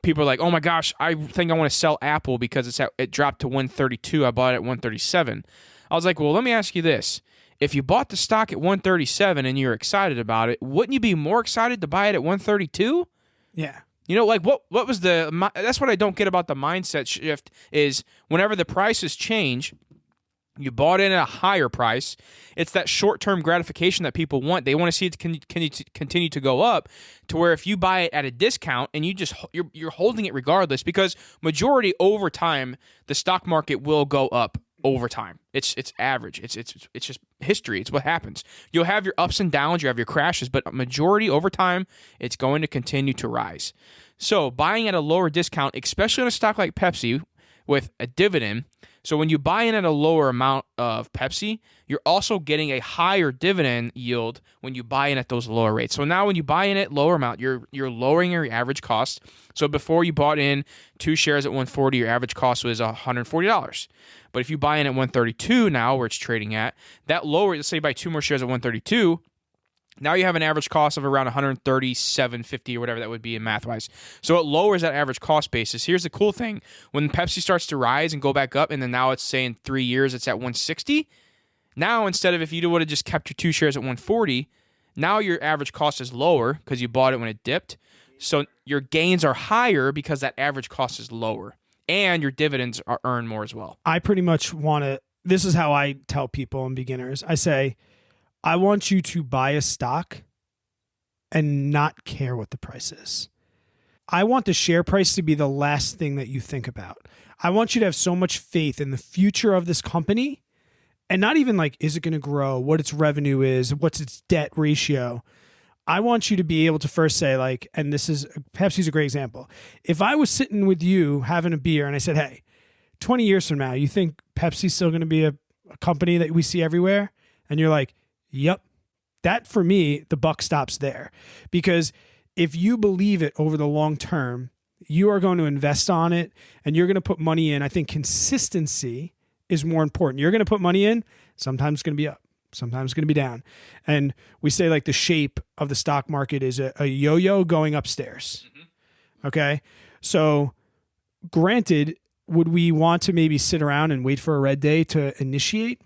people are like, oh my gosh, I think I want to sell Apple because it dropped to 132. I bought it at 137. I was like, well, let me ask you this. If you bought the stock at 137 and you're excited about it, wouldn't you be more excited to buy it at 132? Yeah. You know, like what was that's what I don't get about the mindset shift is whenever the prices change, you bought in at a higher price. It's that short-term gratification that people want. They want to see it continue to go up to where if you buy it at a discount and you're holding it regardless because majority over time, the stock market will go up over time. It's average. It's just history. It's what happens. You'll have your ups and downs, you have your crashes, but majority over time, it's going to continue to rise. So buying at a lower discount, especially on a stock like Pepsi with a dividend. So when you buy in at a lower amount of Pepsi, you're also getting a higher dividend yield when you buy in at those lower rates. So now when you buy in at lower amount, you're lowering your average cost. So before you bought in 2 shares at 140, your average cost was $140. But if you buy in at 132 now, where it's trading at, that lower, let's say you buy 2 more shares at 132, now you have an average cost of around $137.50 or whatever that would be in math-wise. So it lowers that average cost basis. Here's the cool thing. When Pepsi starts to rise and go back up, and then now it's saying 3 years it's at 160, now instead of if you would have just kept your 2 shares at 140, now your average cost is lower because you bought it when it dipped. So your gains are higher because that average cost is lower. And your dividends are earned more as well. I pretty much want to, this is how I tell people and beginners. I say, I want you to buy a stock and not care what the price is. I want the share price to be the last thing that you think about. I want you to have so much faith in the future of this company and not even like, is it going to grow? What its revenue is? What's its debt ratio? I want you to be able to first say like, and Pepsi's a great example. If I was sitting with you having a beer and I said, hey, 20 years from now, you think Pepsi's still going to be a company that we see everywhere? And you're like, yep. That for me, the buck stops there. Because if you believe it over the long term, you are going to invest on it and you're going to put money in. I think consistency is more important. You're going to put money in, sometimes it's going to be up. Sometimes it's going to be down. And we say like the shape of the stock market is a yo-yo going upstairs. Mm-hmm. Okay. So granted, would we want to maybe sit around and wait for a red day to initiate?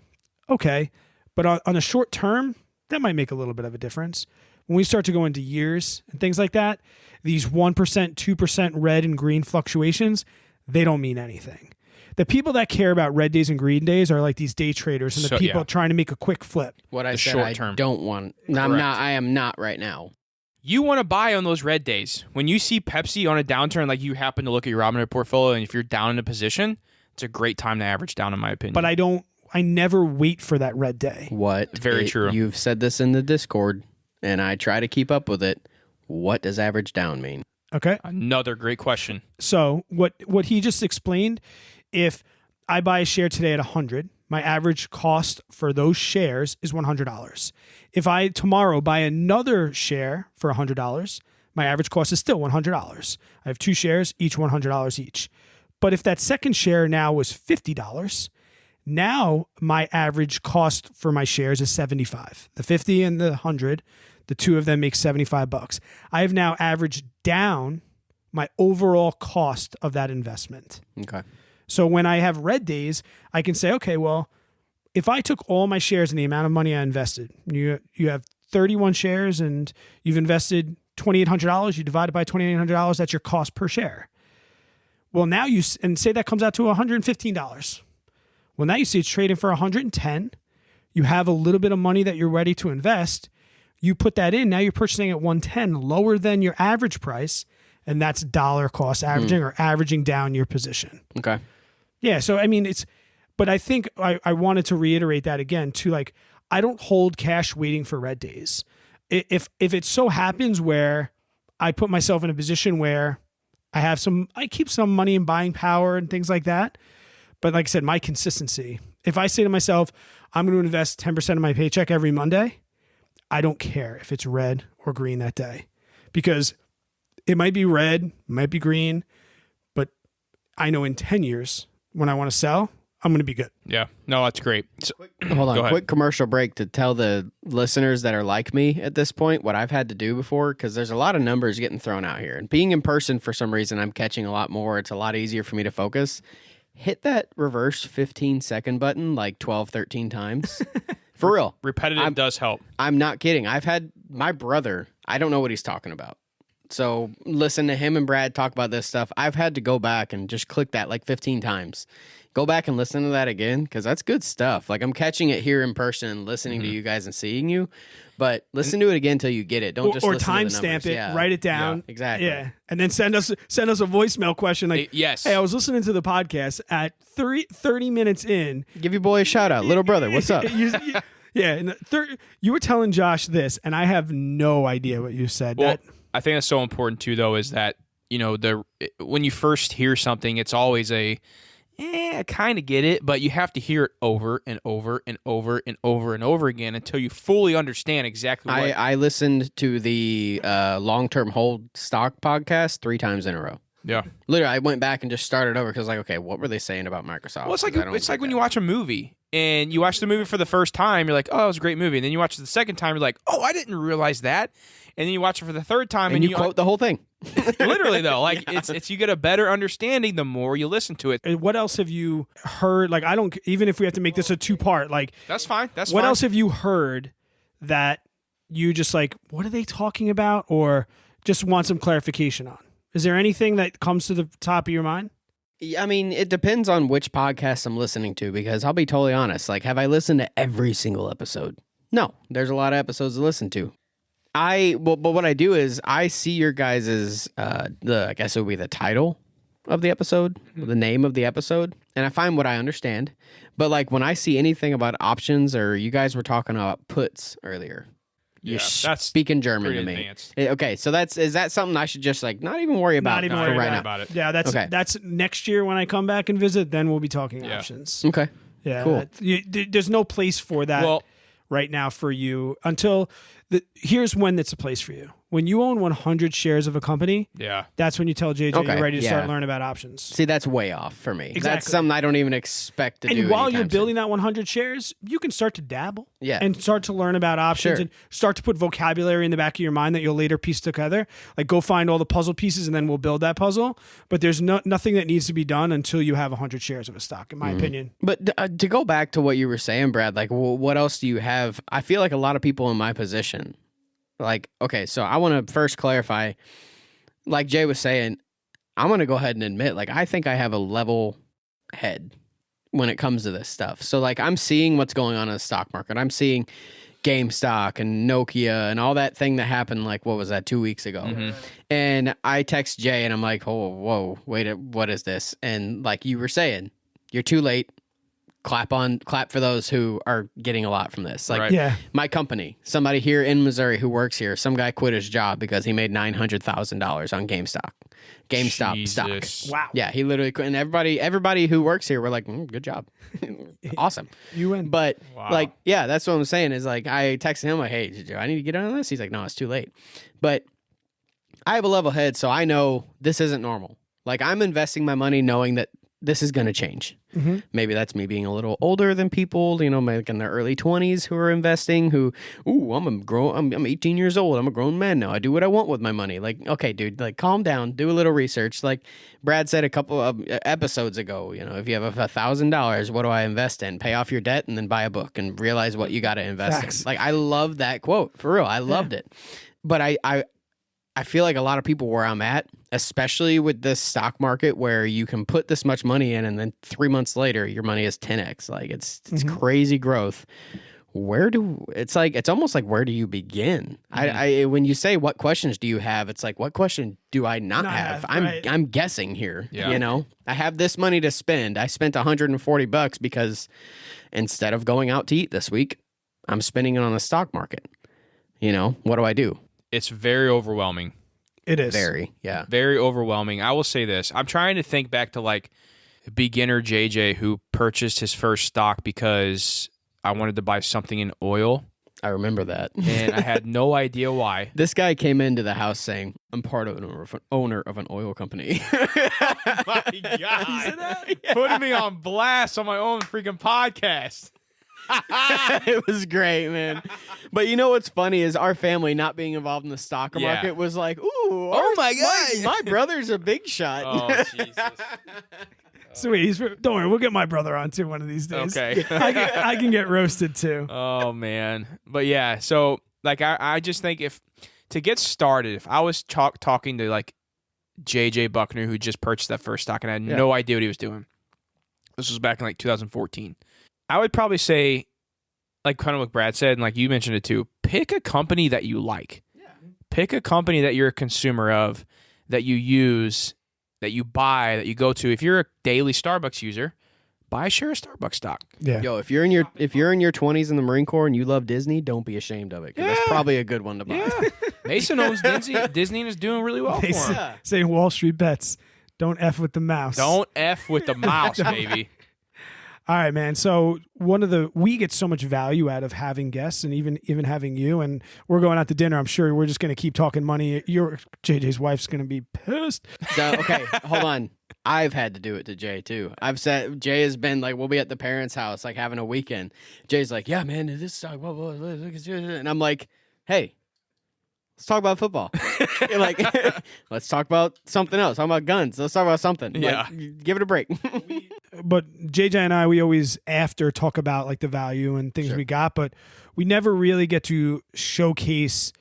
Okay. But on a short term, that might make a little bit of a difference. When we start to go into years and things like that, these 1%, 2% red and green fluctuations, they don't mean anything. The people that care about red days and green days are like these day traders and the people trying to make a quick flip. What I the said short I term. don't want. I am not right now. You want to buy on those red days. When you see Pepsi on a downturn, like you happen to look at your Robinhood portfolio, and if you're down in a position, it's a great time to average down, in my opinion. But I never wait for that red day. Very true. You've said this in the Discord, and I try to keep up with it. What does average down mean? Okay. Another great question. So what he just explained, if I buy a share today at 100, my average cost for those shares is $100. If I tomorrow buy another share for $100, my average cost is still $100. I have 2 shares, each $100 each. But if that second share now was $50, now my average cost for my shares is $75. The 50 and the 100, the two of them make $75. I have now averaged down my overall cost of that investment. Okay. So when I have red days, I can say, okay, well, if I took all my shares and the amount of money I invested, you have 31 shares and you've invested $2,800, you divide it by $2,800, that's your cost per share. Well, now and say that comes out to $115. Well, now you see it's trading for $110. You have a little bit of money that you're ready to invest. You put that in, now you're purchasing at $110, lower than your average price, and that's dollar cost averaging or averaging down your position. Okay. Yeah, so I mean, but I think I wanted to reiterate that again too. Like, I don't hold cash waiting for red days. If it so happens where I put myself in a position where I keep some money in buying power and things like that. But like I said, my consistency If I say to myself, I'm going to invest 10% of my paycheck every Monday, I don't care if it's red or green that day, because it might be red, might be green, but I know in 10 years when I want to sell, I'm going to be good. Yeah. No, that's great. So, Hold Go on, ahead. quick commercial break to tell the listeners that are like me at this point what I've had to do before, because there's a lot of numbers getting thrown out here. And being in person, for some reason, I'm catching a lot more. It's a lot easier for me to focus. Hit that reverse 15-second button like 12, 13 times. For real. repetitive does help. I'm not kidding. I've had my brother, I don't know what he's talking about. So listen to him and Brad talk about this stuff. I've had to go back and just click that like 15 times. Go back and listen to that again, because that's good stuff. Like, I'm catching it here in person and listening to you guys and seeing you. But listen to it again until you get it. Don't just or listen to the timestamp numbers. it, Yeah. write it down. Yeah, exactly. Yeah, and then send us a voicemail question like, Yes. "Hey, I was listening to the podcast at 30 minutes in. Give your boy a shout out. Little brother, what's up? Yeah, and you were telling Josh this, and I have no idea what you said. Well, I think that's so important too, though, is that, you know, when you first hear something, it's always I kind of get it, but you have to hear it over and over and over and over and over again until you fully understand exactly what. I listened to the long-term hold stock podcast 3 times in a row. Yeah. Literally, I went back and just started over because, like, okay, what were they saying about Microsoft? Well, it's like when you watch a movie and you watch the movie for the first time, you're like, oh, it was a great movie. And then you watch it the second time, you're like, oh, I didn't realize that. And then you watch it for the third time, and you quote the whole thing. Literally, though, like it's you get a better understanding the more you listen to it. And what else have you heard? Like, even if we have to make this a 2-part, like, That's fine. That's what fine. else have you heard that you just like, what are they talking about, or just want some clarification on? Is there anything that comes to the top of your mind? Yeah, I mean, it depends on which podcast I'm listening to, because I'll be totally honest. Like, have I listened to every single episode? No, there's a lot of episodes to listen to. But what I do is I see your guys's, I guess it would be the title of the episode, the name of the episode, and I find what I understand. But like when I see anything about options, or you guys were talking about puts earlier, you're that's speaking German to pretty me. advanced. Okay, so is that something I should just like not even worry about? Not even for worry right now? about it. Yeah, that's next year when I come back and visit. Then we'll be talking options. Okay, Yeah, cool. There's no place for that Well, right now for you until here's when it's a place for you. When you own 100 shares of a company, yeah. that's when you tell JJ Okay, you're ready to start yeah. learning about options. See, that's way off for me. That's Exactly. something I don't even expect to do. And while you're anytime building that 100 shares, you can start to dabble Yeah. and start to learn about options Sure. and start to put vocabulary in the back of your mind that you'll later piece together. Like, go find all the puzzle pieces and then we'll build that puzzle. But there's nothing that needs to be done until you have 100 shares of a stock, in my opinion. But to go back to what you were saying, Brad, like, what else do you have? I feel like a lot of people in my position, like, okay, so I want to first clarify, like Jay was saying, I'm going to go ahead and admit, like, I think I have a level head when it comes to this stuff. So, like, I'm seeing what's going on in the stock market. I'm seeing GameStop and Nokia and all that thing that happened, like, what was that, 2 weeks ago? And I text Jay and I'm like, oh, whoa, wait, what is this? And like you were saying, you're too late. Clap for those who are getting a lot from this. Like, Right. Yeah. my company, somebody here in Missouri who works here, some guy quit his job because he made $900,000 on GameStop stock. Jesus. Wow. Yeah, he literally quit, and everybody who works here were like, good job, awesome. You win. But Wow. like, yeah, that's what I'm saying is like, I texted him like, hey, do I need to get on this? He's like, no, it's too late. But I have a level head, so I know this isn't normal. Like, I'm investing my money knowing that this is going to change. Mhm. Maybe that's me being a little older than people, you know, like in their early 20s who are investing, I'm 18 years old. I'm a grown man now. I do what I want with my money. Like, okay, dude, like, calm down, do a little research. Like Brad said a couple of episodes ago, you know, if you have $1,000, what do I invest in? Pay off your debt and then buy a book and realize what you got to invest Facts. in. Like, I love that quote, for real. I loved it. But I feel like a lot of people where I'm at, especially with this stock market where you can put this much money in and then 3 months later your money is 10x. Like, it's crazy growth. It's almost like, where do you begin? When you say what questions do you have, it's like, what question do I not have? I'm guessing here. Yeah. You know, I have this money to spend. I spent $140 because instead of going out to eat this week, I'm spending it on the stock market. You know, what do I do? It's very overwhelming. It is. Very, yeah. Very overwhelming. I will say this. I'm trying to think back to, like, beginner JJ who purchased his first stock because I wanted to buy something in oil, I remember that. and I had no idea why. This guy came into the house saying, "I'm part of an owner of an oil company." My God. Putting me on blast on my own freaking podcast. It was great, man. But you know what's funny is our family not being involved in the stock Yeah. market was like, ooh, Oh my God. my brother's a big shot. Oh, Jesus. Sweet. Don't worry. We'll get my brother on too one of these days. Okay. I can get roasted too. Oh, man. But yeah, so like I just think to get started, if I was talking to like JJ Buckner who just purchased that first stock and I had no idea what he was doing. This was back in like 2014. I would probably say, like kind of what Brad said, and like you mentioned it too, pick a company that you like. Yeah. Pick a company that you're a consumer of, that you use, that you buy, that you go to. If you're a daily Starbucks user, buy a share of Starbucks stock. Yeah. Yo, if you're in your 20s in the Marine Corps and you love Disney, don't be ashamed of it. 'Cause that's probably a good one to buy. Yeah. Mason owns Disney and is doing really well for him. Saying Wall Street bets. Don't F with the mouse. Don't F with the mouse, baby. All right, man. So we get so much value out of having guests and even having you, and we're going out to dinner. I'm sure we're just going to keep talking money. JJ's wife's going to be pissed. Okay, hold on. I've had to do it to Jay too. I've said Jay has been like, we'll be at the parents' house, like having a weekend. Jay's like, yeah, man, this stock, and I'm like, hey, let's talk about football. You're like, let's talk about something else. Talk about guns. Let's talk about something. Yeah. Like, give it a break. But JJ and I, we always after talk about like the value and things Sure. we got, but we never really get to showcase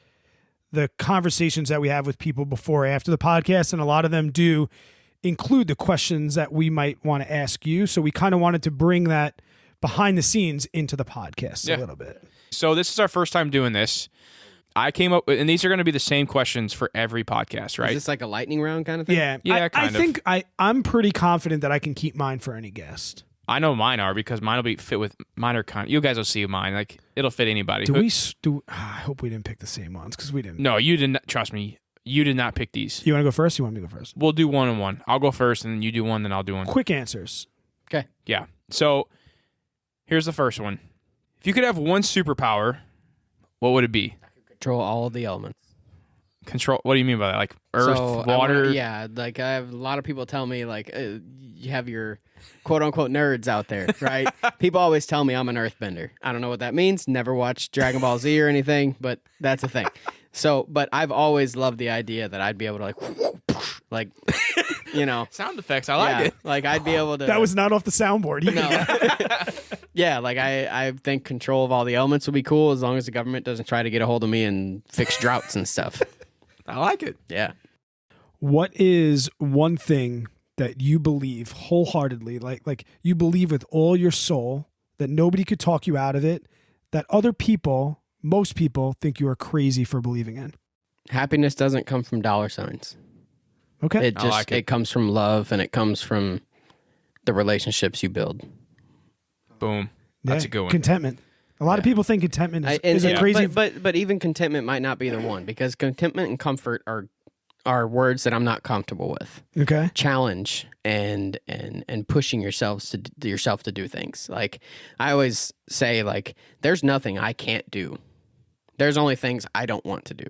the conversations that we have with people before or after the podcast. And a lot of them do include the questions that we might want to ask you. So we kind of wanted to bring that behind the scenes into the podcast a little bit. So this is our first time doing this. I came up with, and these are going to be the same questions for every podcast, right? Is this like a lightning round kind of thing? Yeah. Yeah, I kind of. think I'm pretty confident that I can keep mine for any guest. I know mine are because mine will be fit with mine are kind. You guys will see mine. Like it'll fit anybody. I hope we didn't pick the same ones because we didn't. No, you didn't. Trust me. You did not pick these. You want to go first? You want me to go first? We'll do one and one. I'll go first, and then you do one, then I'll do one. Quick answers. Okay. Yeah. So here's the first one. If you could have one superpower, what would it be? Control all of the elements. Control. What do you mean by that? Like earth, So, water? yeah, like I have a lot of people tell me like you have your quote unquote nerds out there, right? People always tell me I'm an earthbender. I don't know what that means. Never watched Dragon Ball Z or anything, but that's a thing. So, but I've always loved the idea that I'd be able to like you know, Sound effects. I like it. like I'd be able to. That was not off the soundboard. No. Yeah, like I think control of all the elements would be cool as long as the government doesn't try to get a hold of me and fix droughts and stuff. I like it. Yeah. What is one thing that you believe wholeheartedly, like you believe with all your soul, that nobody could talk you out of it, that other people, most people, think you are crazy for believing in? Happiness doesn't come from dollar signs. Okay. It just it comes from love and it comes from the relationships you build. Boom. That's a good one. Contentment. A lot of people think contentment is a crazy. But even contentment might not be the one because contentment and comfort are words that I'm not comfortable with. Okay. Challenge and pushing yourself to do things. Like I always say, like there's nothing I can't do. There's only things I don't want to do.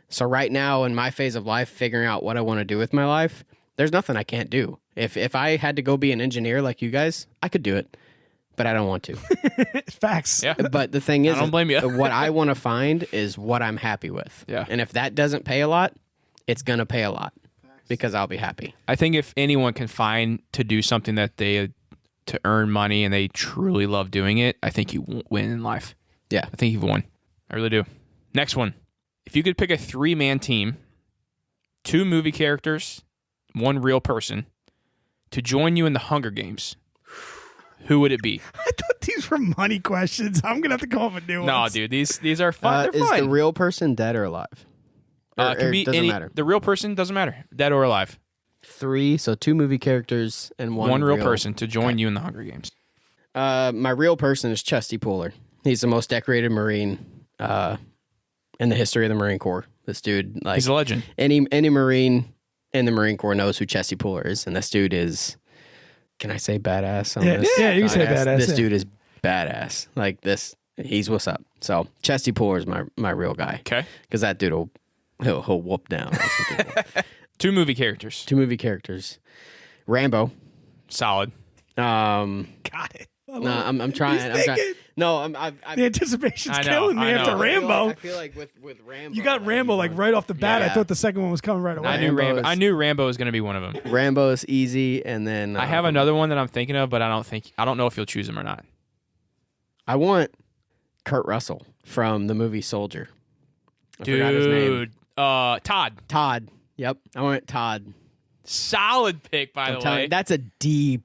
So right now in my phase of life, figuring out what I want to do with my life, there's nothing I can't do. If I had to go be an engineer like you guys, I could do it, but I don't want to. Facts. Yeah. But the thing is, I don't blame you. what I want to find is what I'm happy with. Yeah. And if that doesn't pay a lot, it's going to pay a lot because I'll be happy. I think if anyone can find to do something that they to earn money and they truly love doing it, I think you win in life. Yeah. I think you've won. I really do. Next one. If you could pick a 3-man team, 2 movie characters, 1 real person, to join you in the Hunger Games, who would it be? I thought these were money questions. I'm gonna have to come up with new ones. No, dude, these are fun. They're is fun. the real person dead or alive? Can be doesn't any. matter. The real person doesn't matter, dead or alive. 3, so 2 movie characters and 1 real person to join you in the Hunger Games. My real person is Chesty Puller. He's the most decorated Marine in the history of the Marine Corps. This dude, like, He's a legend. Any Marine in the Marine Corps knows who Chesty Puller is, and this dude is Can I say badass on Yeah, this? yeah, you can say badass, This yeah. dude is badass. Like this, he's what's up. So Chesty Puller is my real guy. Okay. Because that dude he'll whoop down on some people. 2 movie characters. 2 movie characters. Rambo. Solid. Got it. No, I'm trying. I'm trying. No, The anticipation's I know, killing me I after know. Rambo. I feel like with Rambo. You got Rambo like right off the bat. I Yeah. thought the second one was coming right away. Rambo I knew Rambo was going to be one of them. Rambo is easy, and then I have another one that I'm thinking of, but I don't know if you'll choose him or not. I want Kurt Russell from the movie Soldier. I forgot his name. Dude, Todd. Todd. Yep, I want Todd. Solid pick, by I'm the telling way. you, that's a deep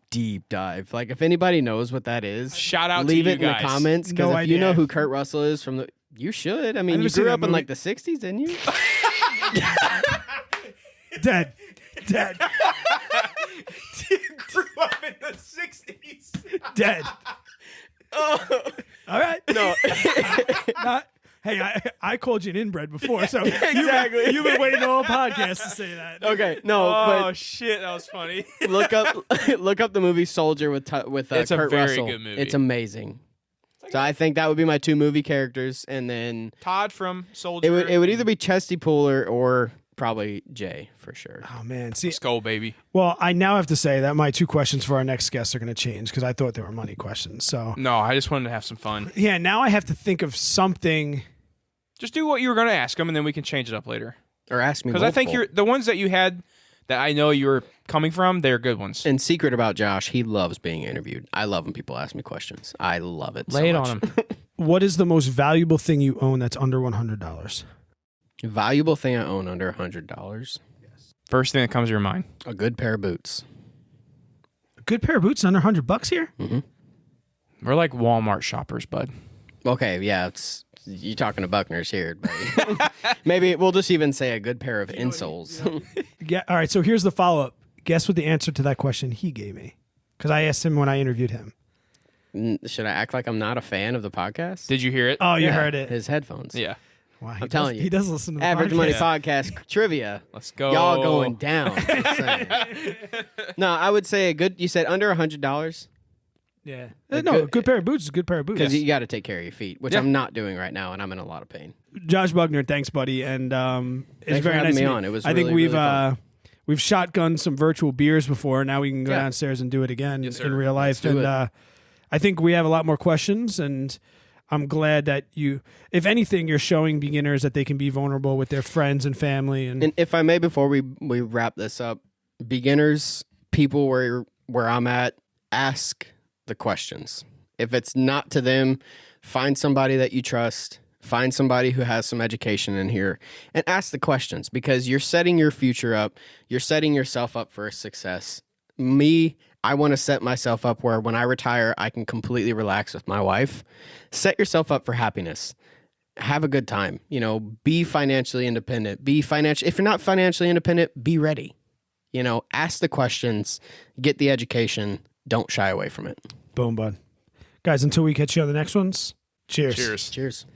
dive. Like if anybody knows what that is, Shout out leave to it you in guys. the comments. Because No if you know idea. who Kurt Russell is from the, you should. I mean, never you seen grew that up in movie. like the '60s, didn't you? Dead. Grew up in the 60s. Dead. All right. No. Hey, I called you an inbred before, so Exactly. you've been waiting the whole podcast to say that. Okay, no, Oh, shit. That was funny. but look up the movie Soldier with It's a Kurt very Russell. good movie. It's amazing. So I think that would be my 2 movie characters, and then Todd from Soldier. it would either be Chesty Puller or probably Jay for sure. Oh man, see, Skull, baby. well, I now have to say that my 2 questions for our next guests are going to change because I thought they were money questions. So No, I just wanted to have some fun. yeah, now I have to think of something. Just do what you were going to ask him, and then we can change it up later. Or ask me Because I think multiple. the ones that you had that I know you were coming from, they're good ones. And secret about Josh, he loves being interviewed. I love when people ask me questions. I love it. Lay it so on much. him. What is the most valuable thing you own that's under $100? Valuable thing I own under $100. First thing that comes to your mind. A good pair of boots. A good pair of boots under $100 here? We're like Walmart shoppers, bud. Okay, yeah, it's you talking to Buckners here, buddy. Maybe we'll just even say a good pair of insoles. Yeah. All right. So here's the follow up. Guess what the answer to that question he gave me? Because I asked him when I interviewed him. Should I act like I'm not a fan of the podcast? Did you hear it? Oh, you Yeah, heard it. His headphones. Yeah. Wow, I'm telling you. he does listen to the Average podcast. Money Podcast trivia. Let's go. Y'all going down. Just saying. No, I would say a good. You said under $100 Yeah. A No, good- a good pair of boots is a good pair of boots. because you got to take care of your feet, which Yeah. I'm not doing right now, and I'm in a lot of pain. Josh Bugner, thanks, buddy. And it's Thanks for very having nice me to meet- on. It was I think really, we've really fun. we've shotgunned some virtual beers before. Now we can go Yeah. downstairs and do it again Yes, in sir. real life. do And it. I think we have a lot more questions. And I'm glad that you, if anything, you're showing beginners that they can be vulnerable with their friends and family. And if I may, before we wrap this up, beginners, people where I'm at, ask the questions. If it's not to them, find somebody that you trust. Find somebody who has some education in here and ask the questions because you're setting your future up. You're setting yourself up for a success. Me, I want to set myself up where when I retire, I can completely relax with my wife. Set yourself up for happiness. Have a good time. You know, be financially independent. If you're not financially independent, be ready. You know, ask the questions, get the education. Don't shy away from it. boom, bud. Guys, until we catch you on the next ones, cheers. Cheers. Cheers.